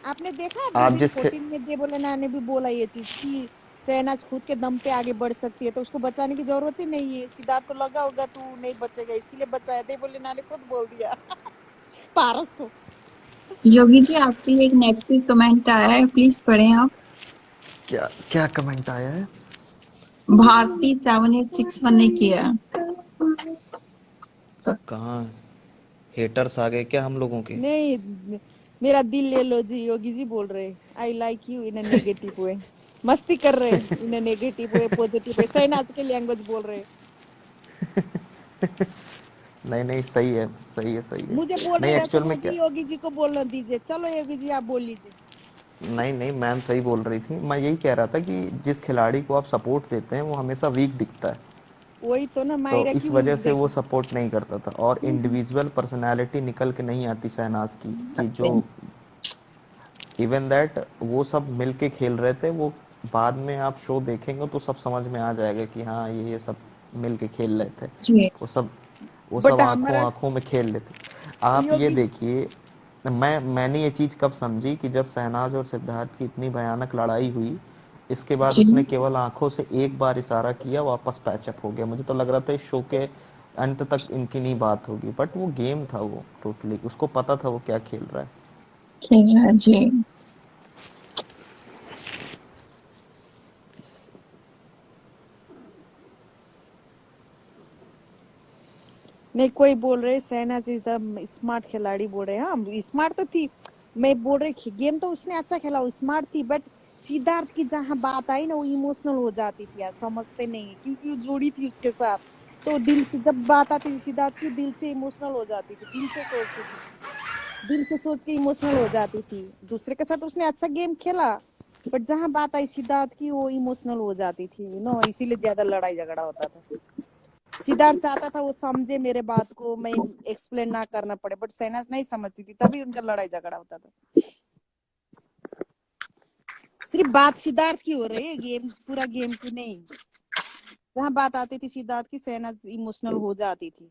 आपने देखा आप बीबी जिस खे, 14 में देवलीना ने भी बोला ये चीज कि शहनाज खुद के दम पे आगे बढ़ सकती है, तो उसको बचाने की जरूरत ही नहीं है। सिद्धार्थ को लगा होगा तू नहीं बचेगा, इसीलिए बचाया, देवलीना ने खुद बोल दिया पारस को। योगी जी आपके लिए एक नेगेटिव कमेंट आया है, प्लीज पढ़ें आप। क्या क्या कमेंट आया है? भारती 7861 ने किया है। कहाँ हेटर्स आ गए क्या हम लोगों के? नहीं, मेरा दिल ले लो जी, योगी जी बोल रहे, I like you in a negative way. मस्ती कर रहे in a negative way, positive way, Shehnaaz के लैंग्वेज बोल रहे। नहीं नहीं, सही है, सही है, सही है। मुझे बोल नहीं, रहे एक्चुअल रचना में क्या, जी, योगी जी को बोलना दीजिए। चलो योगी जी आप बोल लीजिए। नहीं नहीं, मैम सही बोल रही थी। मैं यही कह रहा था कि जिस खिलाड़ी को आप सपोर्ट देते हैं वो हमेशा वीक दिखता है, वही तो ना, तो मायरा इस की वजह वीक से वो देखो। सपोर्ट नहीं करता था। और इंडिविजुअल पर्सनालिटी निकल के नहीं आती शहनाज की, कि जो इवन दैट वो सब मिल के खेल रहे थे। वो बाद में आप शो देखेंगे तो सब समझ में आ जाएगा कि हाँ ये सब मिल के खेल रहे थे। जी वो सब वो सब बट आंखों हमारा आंखों में खेल लेते। आप ये योगी देखिए, मैंने ये चीज़ कब समझी कि जब शहनाज और सिद्धार्थ की इतनी भयानक लड़ाई हुई, इसके बाद जी उसने केवल आंखों से एक बार इशारा किया, वापस पैचअप हो गया। मुझे तो लग रहा था इस शो के अंत तक इनकी नहीं बात होगी, बट वो गेम था, वो टोटली उसको पता था वो क्या खेल रहा है। खेल रहा है जी। नहीं, कोई बोल रहे शहनाज इज द स्मार्ट खिलाड़ी, बोल रहे हैं। हाँ स्मार्ट तो थी, मैं बोल रही गेम तो उसने अच्छा खेला, वो स्मार्ट थी, बट सिद्धार्थ की जहां बात आई ना, वो इमोशनल हो जाती थी यार, समझते नहीं है, क्योंकि वो जोड़ी थी उसके साथ, तो दिल से जब बात आती थी सिद्धार्थ की, दिल से इमोशनल हो जाती थी, दिल से सोचती थी, दिल से सोच के इमोशनल हो जाती थी। दूसरे के साथ उसने अच्छा गेम खेला, बट जहां बात आई सिद्धार्थ की, वो इमोशनल हो जाती थी, इसीलिए ज्यादा लड़ाई झगड़ा होता था। सिद्धार्थ चाहता था वो समझे मेरे बात को, मैं एक्सप्लेन ना करना पड़े, बट शहनाज नहीं समझती थी, तभी उनका लड़ाई झगड़ा होता था। सिर्फ बात सिद्धार्थ की हो रही है, गेम पूरा गेम की नहीं। जहां बात आती थी सिद्धार्थ की, शहनाज इमोशनल हो जाती थी।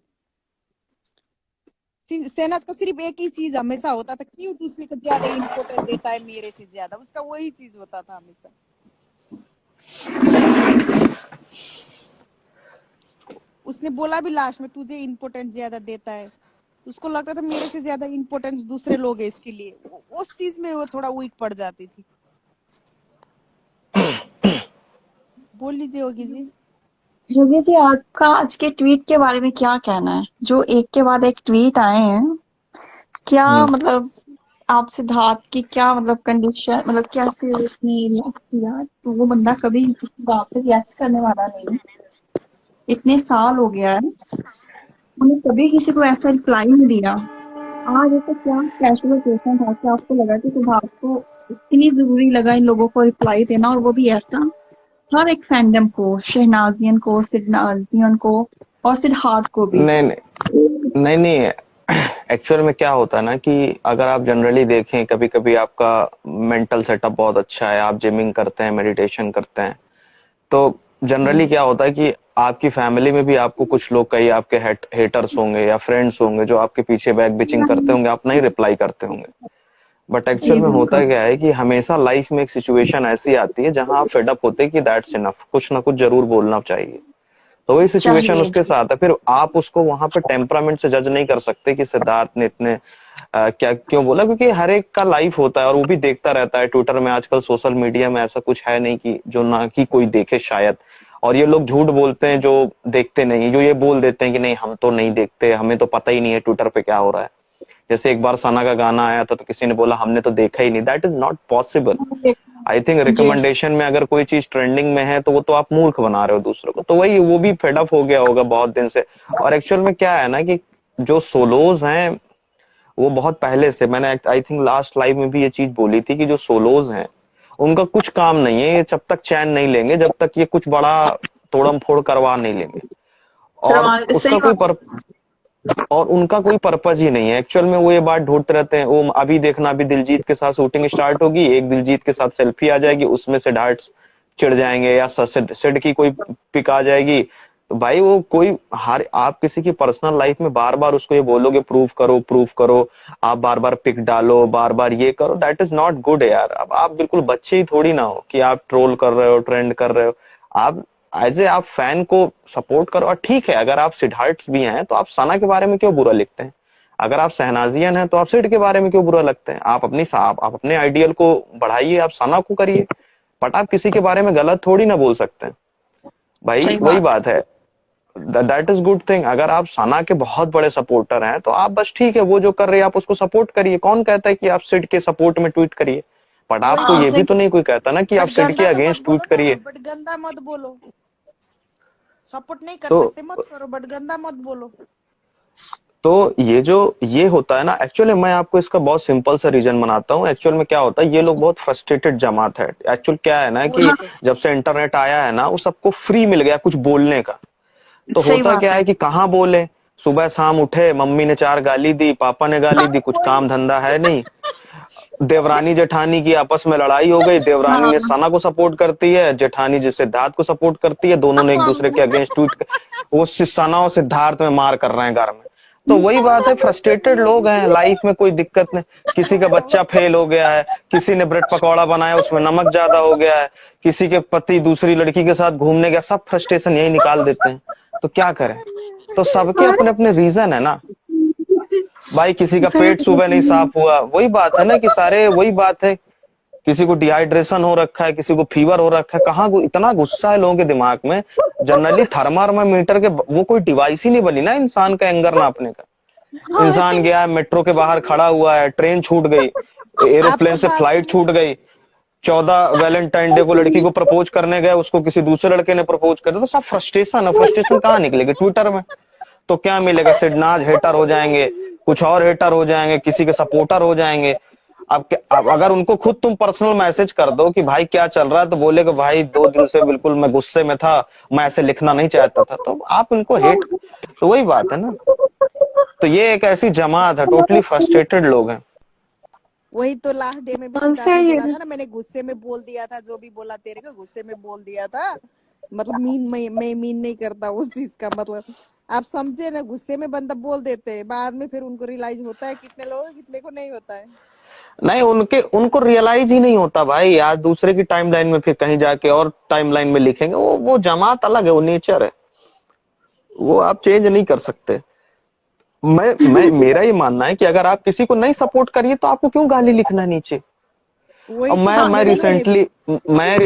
शहनाज का सिर्फ एक ही चीज हमेशा होता था, क्यों दूसरे को ज्यादा इम्पोर्टेंस देता है मेरे से ज्यादा, उसका वही चीज होता था हमेशा। उसने बोला भी लास्ट में, तुझे इम्पोर्टेंस ज्यादा देता है, उसको लगता था मेरे से ज्यादा इम्पोर्टेंस दूसरे लोग हैं इसके लिए, उस चीज में वो थोड़ा वीक पड़ जाती थी। बोल लीजिए योगी जी। योगी जी आपका आज के ट्वीट के बारे में क्या कहना है, जो एक के बाद एक ट्वीट आए हैं, क्या हम्म मतलब आप सिद्धार्थ की क्या मतलब कंडीशन, मतलब कैसे उसने रिएक्ट किया, तो वो बंदा कभी किसी बात पे रिएक्ट करने वाला नहीं। इतने साल हो गया है, उन्हें कभी किसी को ऐसा रिप्लाई नहीं दिया। आज ऐसा क्या स्पेशल ओकेजन था कि आपको लगा कि सिद्धार्थ को इतनी जरूरी लगा इन लोगों को रिप्लाई देना, और वो भी ऐसा हर एक फैंडम को, शहनाजियन को, सिद्धार्थियन को और सिद्धार्थ को भी। नहीं नहीं नहीं नहीं, एक्चुअल में क्या होता है ना कि अगर आप जनरली देखें, कभी कभी आपका मेंटल सेटअप बहुत अच्छा है, आप जिमिंग करते हैं, मेडिटेशन करते हैं, तो जनरली क्या होता है कि आपकी फैमिली में भी आपको कुछ लोग, कई आपके हेटर्स होंगे या फ्रेंड्स होंगे जो आपके पीछे बैक बिचिंग करते होंगे, आप नहीं रिप्लाई करते होंगे। बट एक्चुअल जी में होता बिल्कुल। क्या है कि हमेशा लाइफ में एक सिचुएशन ऐसी आती है जहां आप फेड अप होते हैं कि दैट्स इनफ, कुछ ना कुछ जरूर बोलना चाहिए। तो वही सिचुएशन चाहिए उसके जी। साथ है। फिर आप उसको वहां पे टेम्परामेंट से जज नहीं कर सकते कि सिद्धार्थ ने इतने क्या क्यों बोला, क्योंकि हर एक का लाइफ होता है और वो भी देखता रहता है। ट्विटर में आजकल, सोशल मीडिया में ऐसा कुछ है नहीं कि जो ना कि कोई देखे शायद। और ये लोग झूठ बोलते हैं जो देखते नहीं, जो ये बोल देते हैं कि नहीं हम तो नहीं देखते, हमें तो पता ही नहीं है ट्विटर पे क्या हो रहा है। जैसे एक बार सना का गाना आया था तो किसी ने बोला हमने तो देखा ही नहीं। That is not possible. I think जी रिकमेंडेशन में अगर कोई चीज ट्रेंडिंग में है तो वो तो आप मूर्ख बना रहे हो दूसरों को। तो वही, वो भी फेड अप हो गया होगा बहुत दिन से। और एक्चुअल में क्या है ना कि जो सोलोज हैं वो बहुत पहले से, मैंने आई थिंक लास्ट लाइव में भी ये चीज बोली थी कि जो सोलोज हैं उनका कुछ काम नहीं है, ये जब तक चैन नहीं लेंगे, जब तक ये कुछ बड़ा तोड़म फोड़ करवा नहीं लेंगे। और सही उसका कोई बात। और उनका कोई पर्पज ही नहीं है। एक्चुअल में वो ये बात ढूंढते रहते हैं। वो अभी देखना, अभी दिलजीत के साथ शूटिंग स्टार्ट होगी, एक दिलजीत के साथ सेल्फी आ जाएगी, उसमें से सिद्धार्थ चिढ़ जाएंगे, या सिड की कोई पिक आ जाएगी। तो भाई वो कोई हर, आप किसी की पर्सनल लाइफ में बार बार उसको ये बोलोगे प्रूफ करो प्रूफ करो, आप बार बार पिक डालो, बार बार ये करो, दैट इज नॉट गुड यार। अब आप बिल्कुल बच्चे ही थोड़ी ना हो कि आप ट्रोल कर रहे हो, ट्रेंड कर रहे हो। आप एज ए आप फैन को सपोर्ट करो। और ठीक है, अगर आप सिद्धार्थ भी हैं तो आप सना के बारे में क्यों बुरा लिखते हैं? अगर आप शहनाजियन हैं तो आप सिड के बारे में क्यों बुरा लगते हैं? आप अपने आइडियल को बढ़ाइए, आप सना को करिए, बट आप किसी के बारे में गलत थोड़ी ना बोल सकते हैं। भाई सही वही बात। बात है, दैट इज गुड थिंग। अगर आप सना के बहुत बड़े सपोर्टर हैं तो आप बस ठीक है, वो जो कर रही है आप उसको सपोर्ट करिए। कौन कहता है कि आप सिड के सपोर्ट में ट्वीट करिए? बट वही आपको तो, ये भी तो नहीं कोई कहता ना कि आप बट सिड के गंदा तो मत अगेंस्ट बोलो ट्वीट ना, करिए। बट गंदा मत बोलो। सपोर्ट नहीं कर तो सकते मत करो, बट गंदा मत बोलो। तो ये होता है ना, एक्चुअली मैं आपको इसका बहुत सिंपल सा रीजन बनाता हूँ। एक्चुअल में क्या होता है, ये लोग बहुत फ्रस्ट्रेटेड जमात है। एक्चुअल क्या है ना कि वही तो, जब से इंटरनेट आया है ना, वो सबको फ्री मिल गया कुछ बोलने का। तो सही होता बात क्या है। है कि कहाँ बोले, सुबह शाम उठे, मम्मी ने 4 गाली दी, पापा ने गाली हाँ दी, कुछ वही। काम धंधा है नहीं। देवरानी जेठानी की आपस में लड़ाई हो गई, देवरानी ने हाँ सना को सपोर्ट करती है, जेठानी जिस सिद्धार्थ को सपोर्ट करती है, दोनों ने एक दूसरे के अगेंस्ट ट्वीट, वो सना और सिद्धार्थ में मार कर रहे हैं घर में। तो वही बात है, फ्रस्ट्रेटेड लोग हैं, लाइफ में कोई दिक्कत नहीं। किसी का बच्चा फेल हो गया है, किसी ने ब्रेड पकौड़ा बनाया उसमें नमक ज्यादा हो गया है, किसी के पति दूसरी लड़की के साथ घूमने गया, सब फ्रस्ट्रेशन यही निकाल देते हैं। तो क्या करें? तो सबके अपने अपने रीजन है ना भाई। किसी का सही पेट सुबह नहीं बात साफ हुआ, वही बात है ना कि सारे वही बात है। किसी को डिहाइड्रेशन हो रखा है, किसी को फीवर हो रखा है। कहाँ इतना गुस्सा है लोगों के दिमाग में। जनरली थर्मामीटर के वो कोई डिवाइस ही नहीं बनी ना इंसान का एंगर नापने का। इंसान गया है, मेट्रो के बाहर खड़ा हुआ है, ट्रेन छूट गई, एरोप्लेन आपको से मालूम फ्लाइट छूट गई, 14 वैलेंटाइन डे को लड़की को प्रपोज करने गए, उसको किसी दूसरे लड़के ने प्रपोज कर दिया। तो सब फ्रस्ट्रेशन है। फ्रस्ट्रेशन कहाँ निकलेगी? ट्विटर में। तो क्या मिलेगा? सिडनाज हेटर हो जाएंगे, कुछ और हेटर हो जाएंगे, किसी के सपोर्टर हो जाएंगे। अब अगर उनको खुद तुम पर्सनल मैसेज कर दो कि भाई क्या चल रहा है, तो बोले कि भाई 2 दिन से बिल्कुल मैं गुस्से में था, मैं ऐसे लिखना नहीं चाहता था, तो आप उनको हेट। तो वही बात है ना। तो ये एक ऐसी जमात है, टोटली फ्रस्ट्रेटेड लोग हैं। वही तो लास्ट डे में भी है। सिद्धार्थ ने सही बोला है। था ना, मैंने गुस्से में बोल दिया था, जो भी बोला तेरे को गुस्से में बोल दिया था। मतलब मैं मीन नहीं करता उस चीज का मतलब। आप समझे ना, गुस्से में बंदा बोल देते हैं, बाद में फिर उनको रियलाइज होता है, कितने लोग कितने को नहीं होता है। नहीं, उनको रियलाइज ही नहीं होता भाई। आज दूसरे की टाइमलाइन में फिर कहीं जाके और टाइमलाइन में लिखेंगे। वो जमात अलग है, वो नेचर है, वो आप चेंज नहीं कर सकते। मैं मेरा ये मानना है कि अगर आप किसी को नहीं सपोर्ट करिए तो आपको क्यों गाली लिखना है नीचे। वही और तो मैं बोल रहे हैं।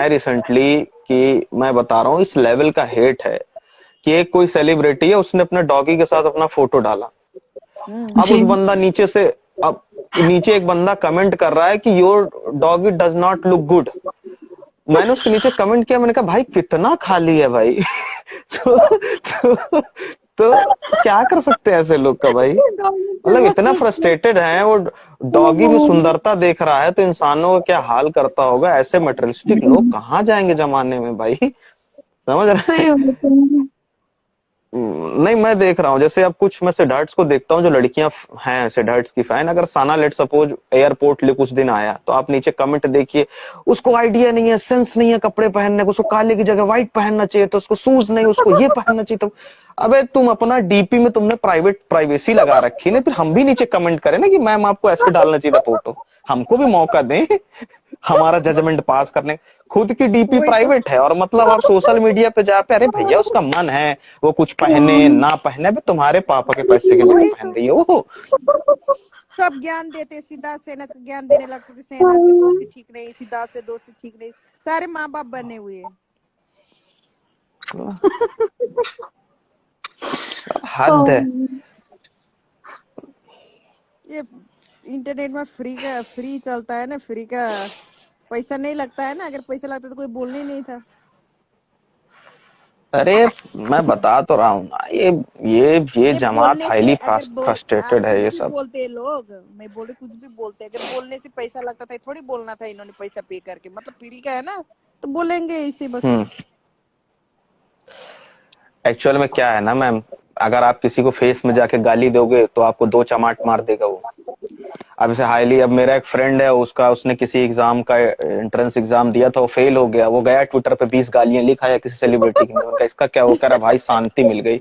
रिसेंटली कि मैं बता रहा हूँ, इस लेवल का हेट है कि एक कोई सेलिब्रिटी है, उसने अपने डॉगी के साथ अपना फोटो डाला। अब जी उस बंदा नीचे से अब नीचे एक बंदा कमेंट कर रहा है कि your doggy does not look good. मैंने उसके नीचे कमेंट किया, मैंने कहा भाई कितना खाली है भाई। तो क्या कर सकते हैं ऐसे लोग का भाई, मतलब इतना फ्रस्ट्रेटेड है वो। डॉगी में सुंदरता देख रहा है तो इंसानों का क्या हाल करता होगा। ऐसे मटेरियलिस्टिक लोग कहाँ जाएंगे जमाने में भाई, समझ रहे हैं? नहीं, मैं देख रहा हूँ, जैसे अब कुछ मैं सिद्धार्थ को देखता हूँ जो लड़कियां हैं सिद्धार्थ की फैन। अगर साना लेट सपोज एयरपोर्ट लिए कुछ दिन आया तो आप नीचे कमेंट देखिए, उसको आइडिया नहीं है, सेंस नहीं है कपड़े पहनने को, उसको काले की जगह व्हाइट पहनना चाहिए, तो उसको शूज नहीं, उसको ये पहनना चाहिए। तो अबे तुम अपना डीपी में तुमने प्राइवेसी लगा रखी ना, फिर हम भी नीचे कमेंट करें ना कि मैम आपको ऐसे डालना चाहिए था फोटो, हमको भी मौका दें हमारा जजमेंट पास करने। खुद की डीपी वही तो। प्राइवेट है और मतलब आप सोशल मीडिया पे जा पे, अरे भैया उसका मन है वो कुछ पहने ना पहने, अबे तुम्हारे पापा के पैसे के लिए वही पहन रही हो। सब ज्ञान देते, सिद्धार्थ सेना को ज्ञान देने लगते थे, सेना से दोस्ती ठीक नहीं, सिद्धार्थ से दोस्ती ठीक नहीं, सारे माँ बाप बने हुए हैं। हद है। ये इंटरनेट में फ्री चलता है ना, फ्री का पैसा नहीं लगता है ना, अगर पैसा लगता तो कोई बोलने ही नहीं था। अरे मैं बता तो रहा हूँ ना, ये जमात बोलने हाईली से अगर फ्रस्ट्रेटेड है ये कुछ भी सब। बोलते हैं लोग, मैं बोले कुछ भी बोलते हैं, अगर बोलने से पैसा लगता था थोड़ी बोलना था, इन्होंने पैसा पे करके, मतलब फ्री का है ना तो बोलेंगे इसे बस। एक्चुअल में क्या है ना मैम, अगर आप किसी को फेस में जाके गाली दोगे तो आपको 2 चमाट मार देगा वो। अब इसे हाईली, अब मेरा एक फ्रेंड है, उसने किसी एग्जाम का एंट्रेंस एग्जाम दिया था, वो फेल हो गया, वो गया ट्विटर पे 20 गालियां लिखा है किसी सेलिब्रिटी की। उनका इसका क्या, वो कह रहा भाई शांति मिल गई।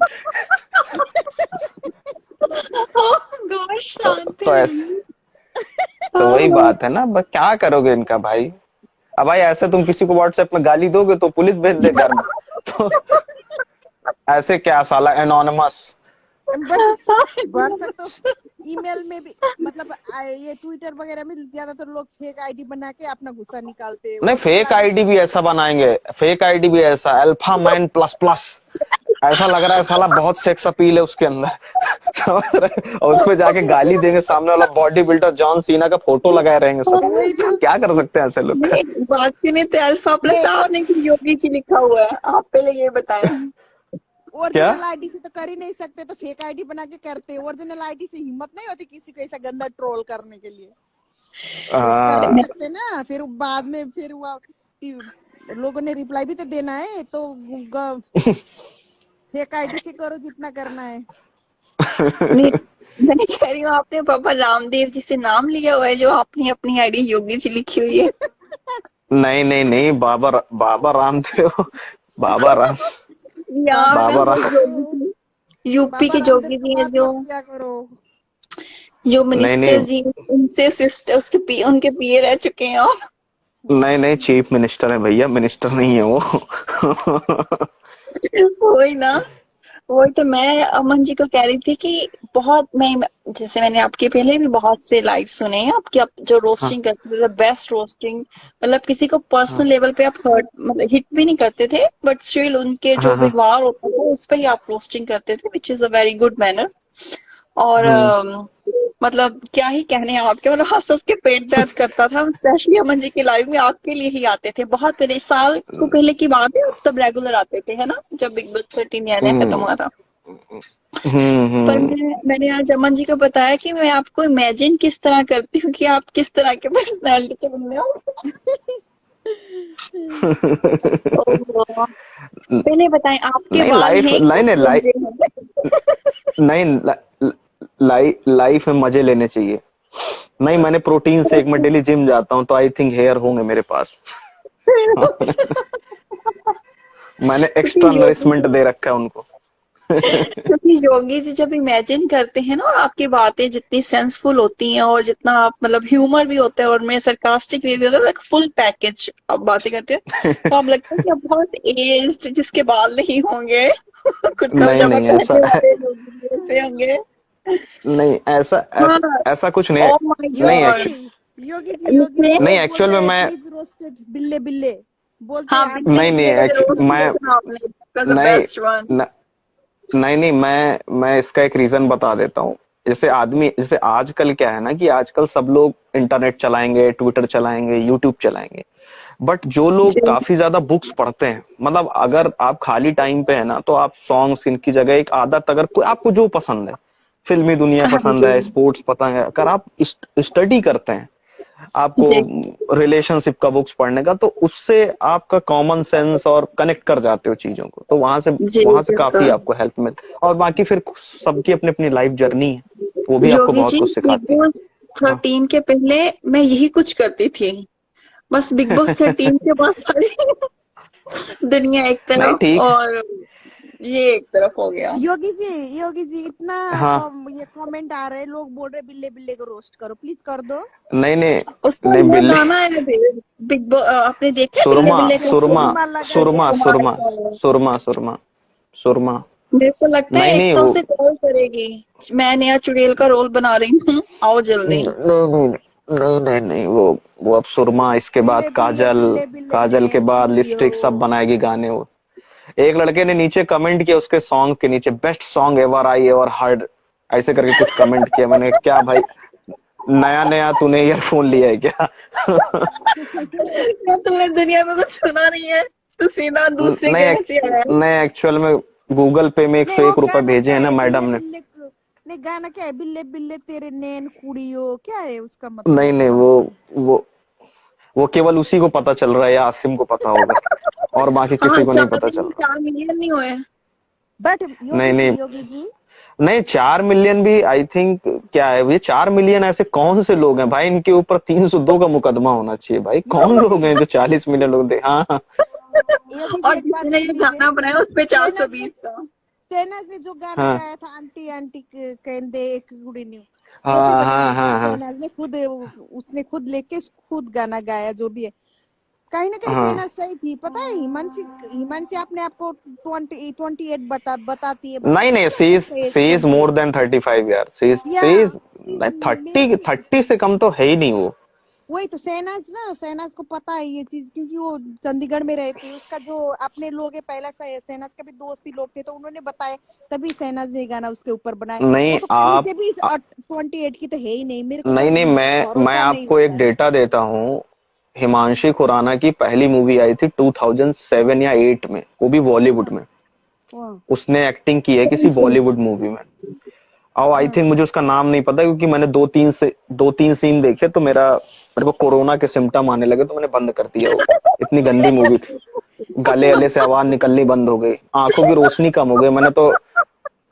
तो ऐसे तो वही बात है ना, क्या करोगे इनका भाई। अब भाई ऐसे तुम किसी को व्हाट्सएप में गाली दोगे तो पुलिस भेज दे घर में। तो ऐसे क्या साला एनोनिमस। व्हाट्सएप तो ईमेल में भी, मतलब ये ट्विटर वगैरह में ज्यादातर लोग फेक आईडी बना के अपना गुस्सा निकालते हैं। नहीं, फेक आईडी भी ऐसा बनाएंगे, फेक आईडी भी ऐसा अल्फा मैन प्लस प्लस, ऐसा लग रहा है साला बहुत सेक्स अपील है उसके अंदर। समझ रहे, और उसपे जाके गाली देंगे, सामने वाला बॉडी बिल्डर जॉन सीना का फोटो लगाए रहेंगे सब। क्या कर सकते हैं ऐसे लोग। बाकी नहीं तो अल्फा प्लस आपने योगी जी लिखा हुआ है, आप पहले ये बताएं। ओरिजिनल आईडी से तो कर ही नहीं सकते, तो फेक आईडी बना के करते। ओरिजिनल आईडी से हिम्मत नहीं होती किसी को ऐसा गंदा ट्रोल करने के लिए, कर नहीं सकते ना। फिर बाद में फिर लोगों ने रिप्लाई भी तो देना है, तो फेक आईडी से करो जितना करना है। नहीं, मैं कह रही हूँ आपने बाबा रामदेव जी से नाम लिया हुआ है जो आपने अपनी आईडी योगी जी लिखी हुई है। नहीं नहीं नहीं, बाबा रामदेव, बाबा राम, यूपी के जोगी जी है जो मिनिस्टर जी, उनसे सिस्टर उनके पीए रह चुके हैं आप। नहीं चीफ मिनिस्टर है भैया, मिनिस्टर नहीं है वो। वही ना, वही तो मैं अमन जी को कह रही थी कि बहुत, जैसे मैंने आपके पहले भी बहुत से लाइव सुने हैं आपकी, आप जो रोस्टिंग करते थे, बेस्ट रोस्टिंग, मतलब किसी को पर्सनल लेवल पे आप हर्ट, मतलब हिट भी नहीं करते थे, बट स्टिल उनके जो व्यवहार होता था उस पर ही आप रोस्टिंग करते थे, which is a very good manner. और मतलब क्या ही कहने आपके, मतलब हंस हंस के पेट दर्द करता था, स्पेशली अमन जी के लाइव में आपके लिए ही आते थे। बहुत पहले, साल को पहले की बात है, तब रेगुलर आते थे, है ना, जब बिग बॉस 13 नया खत्म हुआ था। पर मैंने आज अमन जी को बताया कि मैं आपको इमेजिन किस तरह करती हूँ कि आप किस तरह के पर्सनैलिटी के बंदे हो। पहले बताएं आपके बाल हैं लाइफ में मजे लेने चाहिए। नहीं, मैंने प्रोटीन शेक में डेली जिम जाता हूँ, तो आई थिंक हेयर होंगे मेरे पास। मैंने एक्स्ट्रा नरिशमेंट दे रखा है उनको। क्योंकि योगी जी जब इमेजिन करते हैं ना, और आपकी बातें जितनी सेंसफुल होती हैं और जितना आप, मतलब ह्यूमर भी होता है और मेरे सरकास्टिक वे भी होता है, लाइक फुल पैकेज आप बातें करते हैं, तो आप लगता है कि आप बहुत एज्ड जिसके बाल नहीं होंगे। नहीं होंगे। नहीं, ऐसा कुछ नहीं। योगी जी नहीं, एक्चुअल में मैं बिल्ले बोलते हैं। नहीं, मैं इसका एक रीजन बता देता हूँ। जैसे आजकल क्या है ना कि आजकल सब लोग इंटरनेट चलाएंगे, ट्विटर चलाएंगे, यूट्यूब चलाएंगे, बट जो लोग जी काफी ज्यादा बुक्स पढ़ते हैं, मतलब अगर आप खाली टाइम पे है ना तो आप सॉन्ग्स इनकी जगह एक आदत, अगर आपको जो पसंद है, फिल्मी दुनिया हाँ पसंद जी है, स्पोर्ट्स पसंद है, अगर आप स्टडी करते हैं, जी आपको रिलेशनशिप का बुक्स पढ़ने का, तो उससे आपका कॉमन सेंस और कनेक्ट कर जाते हो चीजों को, तो जी वहां से काफी बिल्कुल। आपको हेल्प मिलती, और बाकी फिर सबकी अपनी अपनी लाइफ जर्नी है, वो भी आपको योगी बहुत जी, कुछ बिग सिखाती है। बॉस हाँ 13 के पहले मैं यही कुछ करती थी। बस बिग बॉस 13 के बाद सारी दुनिया एक नहीं तरफ ठीक। और ये एक तरफ हो गया। योगी जी इतना हाँ ये कमेंट आ रहे हैं, लोग बोल रहे बिल्ले बिल्ले को रोस्ट करो, प्लीज कर दो। नहीं नहीं उसका नहीं, नया बिल्ली, गाना है बिग बॉस, आपने देखा बिल्ले सुरमा बिल्ले ये का सुरमा सॉन्ग? सुरमा लगा के सुरमा कुमार सुरमा का है। सुरमा सुरमा सुरमा। मेरे को लगता नहीं है नहीं एकता वो उसे कॉल करेगी, मैं नया चुड़ैल का रोल बना रही हूँ, आओ जल्दी। नहीं नहीं नहीं नहीं नहीं, वो अब सुरमा, इसके बाद बिल्ले बिल्ले काजल, बिल्ले बिल्ले काजल के नैन बाद कुड़ियो। लिपस्टिक सब बनाएगी गाने वो। एक लड़के ने नीचे कमेंट किया उसके सॉन्ग के नीचे, best song ever I ever heard, ऐसे करके कुछ कमेंट किया। मैंने क्या भाई, नया नया तूने ईयरफोन लिया है क्या? क्या तुमने दुनिया में कुछ सुना नहीं है तो सीधा दूसरे नहीं के में से आया? नहीं, एक्चुअल में गूगल पे में नहीं वो 101 रुपए गाना भेजे क्या हैं ना है, मैडम बिल्ले ने। बिल्ले नहीं गाना क्या है, बिल्ले बिल्ले तेरे नैन कुड़ियो, क्या है उसका मतलब? नहीं नहीं वो वो केवल उसी को पता चल रहा है, या आसिम को पता होगा, और बाकी हाँ, किसी को नहीं चार पता दिन चल में रहा। 4 मिलियन नहीं हुए। बट नहीं नहीं योगी जी नहीं, 4 मिलियन भी आई थिंक, क्या है ये 4 मिलियन, ऐसे कौन से लोग हैं भाई, इनके ऊपर 302 का मुकदमा होना चाहिए भाई, कौन योगी लोग जी हैं जो 40 मिलियन लोग दे। हाँ हाँ योगी और जी एक बात जिसने सुन ये लीजिए। गाना बनाया उस पे सेना 420 का। से जो गाना हाँ गाया था आंटी आंटी कहते एक कुड़ी न्यू, जो भी हाँ बनाया हाँ था हाँ हाँ शहनाज ने खुद, उसने खुद लेके खुद गाना गाया, जो भी है कहीं ना कहीं हाँ। शहनाज सही थी। पता है हिमांशी अपने आप को 28 बताती है, बट नहीं मुझे नहीं, नहीं लगता सी इज मोर 28। देन 35 यार, या सी इज मेरे 30, को भी 30 से कम तो है ही नहीं वो। वही तो शहनाज को पता है ये चीज, क्योंकि वो चंडीगढ़ में रहती है, उसका जो अपने लोग है पहला शहनाज का भी दोस्ती लोग थे, तो उन्होंने बताया, तभी शहनाज ने गाना उसके ऊपर बनाया। नहीं वो तो कहीं आप से भी 28 की तो है ही नहीं, मेरे को तो नहीं नहीं, मैं भरोसा नहीं आपको होता एक है। डेटा देता हूँ। हिमांशी खुराना की पहली मूवी आई थी 2007 या 8 में, वो भी बॉलीवुड हाँ में। हाँ उसने एक्टिंग की है किसी बॉलीवुड मूवी में, और आई हाँ थिंक मुझे उसका नाम नहीं पता, क्योंकि मैंने दो तीन सीन देखे तो मेरे को कोरोना के सिम्टम आने लगे, तो मैंने बंद कर दिया वो। इतनी गंदी मूवी थी, गले गले से आवाज निकलनी बंद हो गई, आंखों की रोशनी कम हो गई।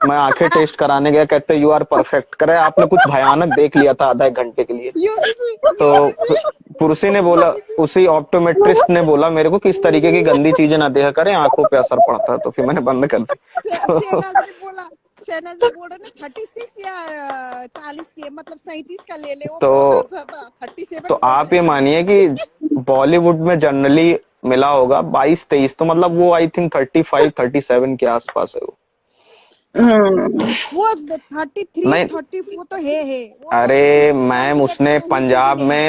मैं आंखें टेस्ट कराने गया, कहते यू आर परफेक्ट, करे आपने कुछ भयानक देख लिया था आधा 1 घंटे के लिए। योगी जी तो योगी जी पुरुषी ने बोला, योगी जी उसी ऑप्टोमेट्रिस्ट ने बोला मेरे को कि इस तरीके की गंदी चीजें ना देखा करें, आंखों पे असर पड़ता है, तो फिर मैंने बंद कर दी। तो, शहनाज ने बोला ना 36 या 40 के, मतलब 37 का ले ले, वो बहुत तो अच्छा था। 37 तो बहुत आप ये सही मानिए है। कि बॉलीवुड में जनरली मिला होगा 22-23, तो मतलब वो आई थिंक 35-37 के आसपास है वो। वो 33 नहीं 34 तो है वो तो अरे मैम, 28 तो उसने कहीं से भी नहीं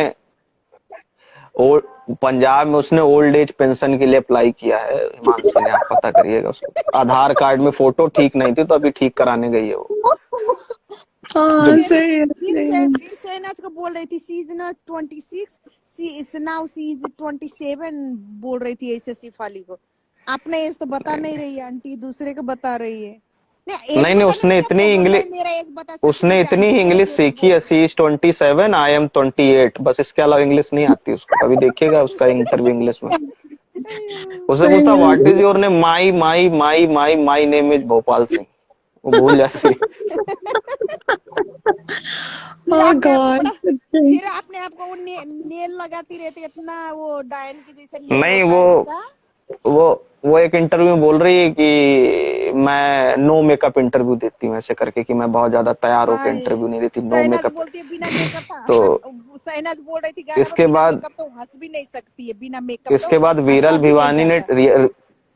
है। पंजाब में उसने ओल्ड एज पेंशन के लिए अप्लाई किया है, हिमांशी ने, आप पता करिएगा उसको। आधार कार्ड में फोटो ठीक नहीं थी, तो अभी ठीक कराने गई है वो। जो हाँ सही है, सही है। फिर शहनाज को बोल रही थी she is not 26, she is now she is 27 बोल रही थी ऐसे सिफाली को। अपने एज तो बता नहीं रही है आंटी, दूसरे को बता रही है। नहीं एज नहीं नहीं, बताना नहीं, आपको बोलना है मेरा एज बता सकती उसने है इतनी आंटी, मेरा इंग्लिश जो भी सीखी बोल है, रही सी इज 27, आई एम 28, बस इसके अलावा इंग्लिश नहीं आती उसको। कभी देखिएगा उसका इंटरव्यू इंग्लिश में, है। उसे पूछता what is your name, my my my my my name is Bhopal Singh, वो भूल जाती है। ओह गॉड। फिर आपने आपको वो नेल लगाती रहती है, इतना वो डायन की जैसे नेल नहीं होता है उसका। वो एक इंटरव्यू में बोल रही है कि मैं नो मेकअप इंटरव्यू देती हूँ, ऐसे करके कि मैं बहुत ज्यादा तैयार होकर भाई इंटरव्यू नहीं देती, नो शहनाज मेकअप। बोलती है बिना मेकअप तो शहनाज बोल रही थी गाना में, इसके बिना बाद मेकअप तो हंस भी नहीं सकती है, बिना मेकअप तो इसके बाद हंसा भी नहीं जाता।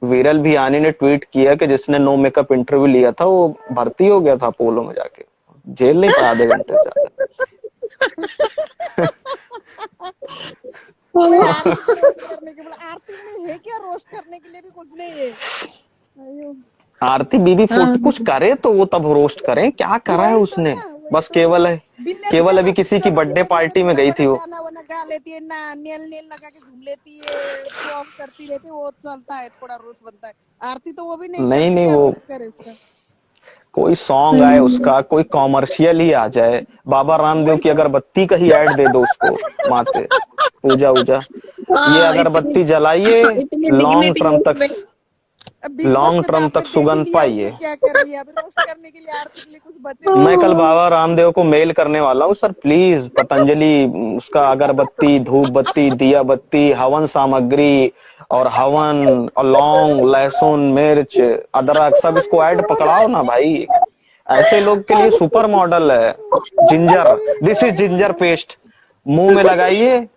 वीरल भिवानी ने ट्वीट किया कि जिसने नो मेकअप इंटरव्यू लिया था वो भर्ती हो गया था अपोलो में जाके, जेल नहीं पाया आधे घंटे से ज्यादा। कोई आरती को रोस्ट करने के बोला, आरती में है क्या रोस्ट करने के लिए, भी कुछ नहीं है। अयो, आरती बीबी फोटो कुछ करे तो वो तब रोस्ट करें, क्या करा है वही तो उसने? ना, बस केवल है, बिल्ले केवल बिल्ले अभी तो किसी की चलो बर्थडे रोज पार्टी में बड़े गई बड़े थी वो। गाना वाना गा लेती है ना, नेल नेल लगा के घूम लेती है, शो ऑफ करती रहती है, वो चलता है, थोड़ा रोस्ट बनता है। आरती तो वो भी नहीं नहीं करती, नहीं, क्या वो रोस्ट करे उसका। कोई सॉन्ग आए उसका, कोई कॉमर्शियल ही आ जाए, बाबा रामदेव वही की तो अगरबत्ती का ही ऐड दे दो उसको माथे, पूजा उजा, ये हाँ, इतनी अगरबत्ती जलाइए, इतनी लॉन्ग डिग्निटी है टर्म तक, उसमें। अब बिग बॉस लॉन्ग में तो टर्म आपने तक देख ही सुगंध लिया, पाइए। उसमें क्या कर लिया, अभी रोस्ट करने के लिए आरती के लिए कुछ बचे मैं थोड़ी कल है। बाबा रामदेव को मेल करने वाला हूँ, सर प्लीज पतंजलि उसका अगरबत्ती, धूप बत्ती, दिया बत्ती, हवन सामग्री और हवन और लौंग, लहसुन, मिर्च, अदरक सब इसको ऐड पकड़ाओ ना भाई। ऐसे लोग के लिए सुपर मॉडल है ginger, this is ginger paste, मुंह में लगाइए,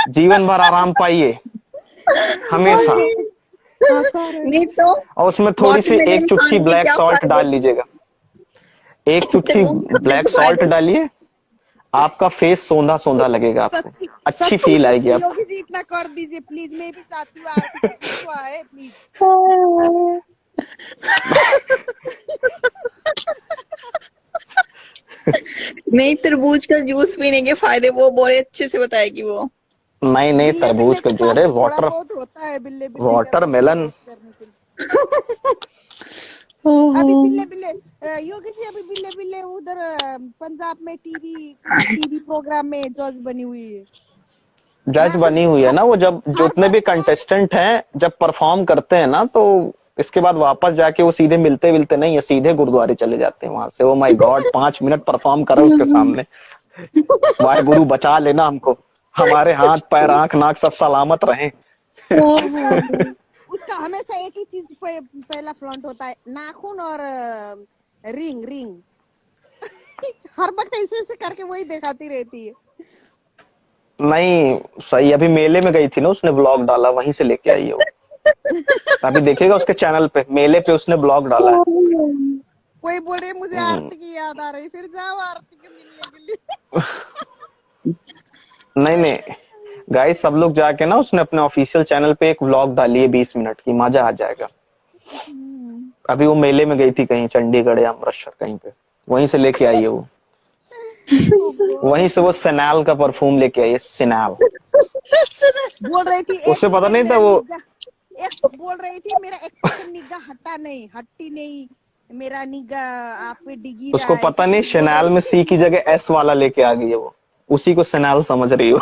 जीवन भर आराम पाइए हमेशा। हंसा रहे। नहीं तो और उसमें थोड़ी सी एक वाटरमेलन चुटकी खाने के ब्लैक क्या सॉल्ट फायदे? डाल लीजिएगा, एक चुटकी तरबूज खाने ब्लैक के सॉल्ट फायदे। डालिए, आपका फेस सोंधा सोंधा लगेगा, आपको सच्ची अच्छी सच्ची फील आएगी सच्ची आपको। योगी जी इतना कर दीजिए प्लीज, मैं भी चाहती हूँ आरती का कुछ तो आए प्लीज। नहीं, तरबूज का जूस पीने के फायदे वो बड़े अच्छे से बताएगी वो। नहीं नहीं, बिल्ले बिल्ले तरबूज का के जो पास है तो थोड़ा वाटर, बहुत होता है, बिल्ले बिल्ले का वाटर उसको मेलन। रोस्ट करने के लिए। अभी बिल्ले बिल्ले योगी जी, अभी बिल्ले बिल्ले उधर पंजाब में टीवी कुछ टीवी प्रोग्राम में जज बनी हुई है। जज नाखून बनी हुई है ना वो, जब हर जितने भी वक्त आप कंटेस्टेंट हैं जब परफॉर्म करते हैं ना, तो इसके बाद वापस जाके वो सीधे मिलते मिलते नहीं है, सीधे गुरुद्वारे चले जाते हैं वहां से। Oh my God, 5 minute perform करा उसके सामने, वाहे गुरु बचा लेना हमको, हमारे हाथ पैर आंख नाक सब सलामत रहे। उसका उसका हमेशा एक ही चीज पहला फ्रंट होता है, नाखून और रिंग रिंग। हर वक्त ऐसे ऐसे करके वही दिखाती रहती है। नहीं सही, अभी मेले में गई थी ना, उसने ब्लॉग डाला, वहीं से लेके आई है वो, अभी देखिएगा उसके चैनल पे, मेले पे उसने ब्लॉग डाला है। कोई बोल रही है मुझे आरती की याद आ रही, फिर जाओ आरती के मिलने के लिए। नहीं नहीं गाइस, सब लोग जाके ना, उसने अपने ऑफिशियल चैनल पे एक व्लॉग डाली है 20 मिनट की, मजा आ जाएगा। अभी वो मेले में गई थी कहीं चंडीगढ़ या अमृतसर कहीं पे, वहीं से लेके आई है वो, वहीं से वो सेनाल का परफ्यूम लेके आई है, सेनाल। बोल रही थी एक उससे पता मिनट नहीं था मेरा वो, निगाह, एक बोल रही थी मेरा 1% निगाह हट्टी नहीं, मेरा निगाह आप पे डिगी रहा उसको है, पता ऐसे नहीं कुछ बोल शेनाल रही में थी। सी की जगह एस वाला लेके आ गई है वो, उसी को सेनाल समझ रही हो।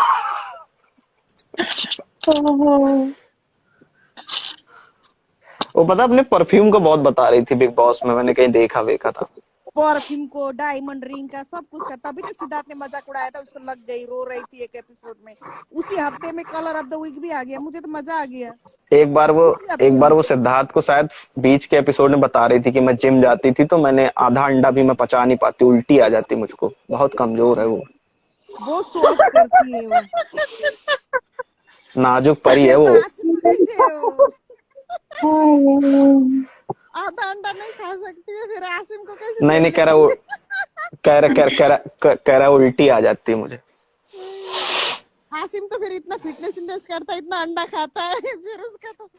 वो पता अपने परफ्यूम को बहुत बता रही थी बिग बॉस में, मैंने कहीं देखा वेखा था। परफ्यूम को, डायमंड रिंग का, सब कुछ का, तभी तो सिद्धार्थ ने मजाक उड़ाया था, उसको लग गई, रो रही थी एक एपिसोड में। उसी हफ्ते में कलर ऑफ द वीक भी आ गया, मुझे तो मजा आ गया एक बार वो उसी हफ्ते एक बार में। वो सिद्धार्थ को शायद बीच के एपिसोड में बता रही थी कि मैं जिम जाती थी तो मैंने आधा अंडा भी मैं पचा नहीं पाती, उल्टी आ जाती मुझको, बहुत कमजोर है वो, बहुत शो ऑफ करती है वो। नाजुक परी है फिर वो। तो आसिम को कैसे आधा अंडा नहीं खा सकती है, फिर आसिम को कैसे नहीं झेल नहीं, कह रहा लेती वो, है। कह रहा उल्टी आ जाती है मुझे। आसिम तो फिर इतना फिटनेस करता है, इतना अंडा खाता है, फिर उसका तो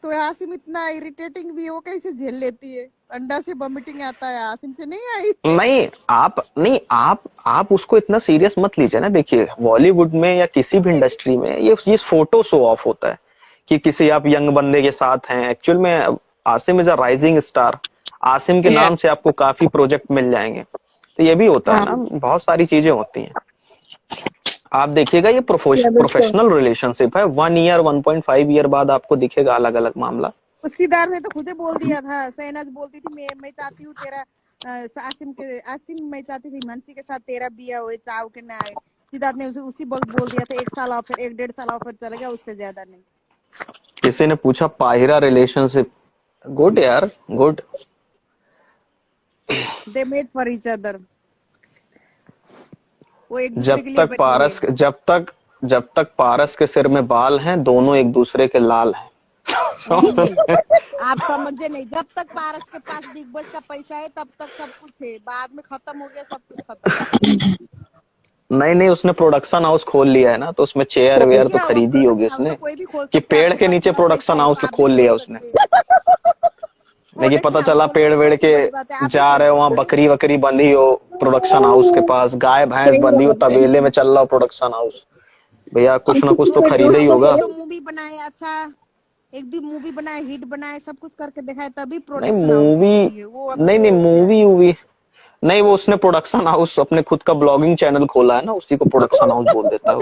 तो आसिम इतना इरिटेटिंग भी है, वो कैसे झेल लेती है। अंडा से वॉमिटिंग आता है, आसिम से नहीं आई। नहीं आप उसको इतना सीरियस मत लीजिए ना। देखिए बॉलीवुड में या किसी भी इंडस्ट्री में ये फोटो शो ऑफ होता है कि किसी आप यंग बंदे के साथ हैं, एक्चुअल में Asim is a rising star, Asim के नाम से आपको काफी प्रोजेक्ट मिल जाएंगे। तो ये भी होता है ना, बहुत सारी चीजें होती हैं। आप देखिएगा ये प्रोफेशनल रिलेशनशिप है, 1 ईयर 1.5 ईयर बाद आपको दिखेगा अलग अलग मामला। सिद्धार्थ ने तो खुद ही बोल दिया था, शहनाज बोलती थी मैं चाहती हूँ तेरा आसिम मैं चाहती थी हिमांशी के साथ तेरा बिया हो, चाव के ना आए। सिद्धार्थ ने उसी वक्त बोल दिया था, 1 साल ऑफर, 1-1.5 साल ऑफर चल गया, उससे ज्यादा नहीं। किसी ने पूछा पाहिरा रिलेशनशिप, गुड यार, good. They made for each other, वो एक दूसरे जब के लिए तक बने हुए हैं। जब तक पारस के सिर में बाल हैं, दोनों एक दूसरे के लाल हैं। नहीं आप समझे नहीं, जब तक पारस के पास बिग बॉस का पैसा है तब तक सब कुछ है, बाद में खत्म हो गया सब कुछ खत्म। नहीं नहीं, उसने प्रोडक्शन हाउस खोल लिया है ना, तो उसमें चेयर वेयर तो क्या वो खरीदी होगी प्रोडक्शन हाउस उसने, तो कोई भी खोल कि सकता है, पेड़ आपके के पास नीचे पूरा पैसा प्रोडक्शन है तो हाउस आप भी खोल खोल लिया सकते उसने। हैं। लेकिन प्रोडक्शन पता हाउस चला खोलने पेड़ में वेड़ कौन सी के बड़ी बात है, आप भी जा खोल रहे हो वहां, सकते हैं। बकरी वकरी बंधी हो प्रोडक्शन हाउस के पास, गाय भैंस सही बंधी हो बात है। तबेले में चल रहा हो प्रोडक्शन हाउस, भैया कुछ ना कुछ तो प्रोडक्शन खरीदा ही हाउस होगा। एक दो मूवी बनाए, अच्छा एक दो मूवी बनाए, हिट बनाए, सब कुछ करके दिखाए, तभी नहीं प्रोडक्शन हाउस मूवी, होती है वो। अभी नहीं नहीं तो क्या है, मूवी वूवी नहीं, वो उसने प्रोडक्शन हाउस अपने खुद का ब्लॉगिंग चैनल खोला है ना, उसी को प्रोडक्शन हाउस बोल देता है वो।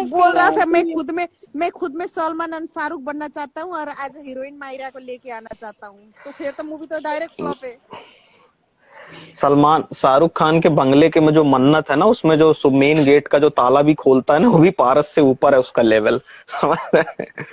बोल रहा था मैं खुद में सलमान और शाहरुख बनना चाहता हूँ और एज हीरोइन मायरा को लेके आना चाहता हूँ, तो फिर तो मूवी तो डायरेक्ट फ्लॉप है। सलमान शाहरुख खान के बंगले के में जो मन्नत है ना, उसमें जो मेन गेट का जो ताला भी खोलता है ना, वो भी पारस से ऊपर है उसका लेवल। समझ रहे हैं?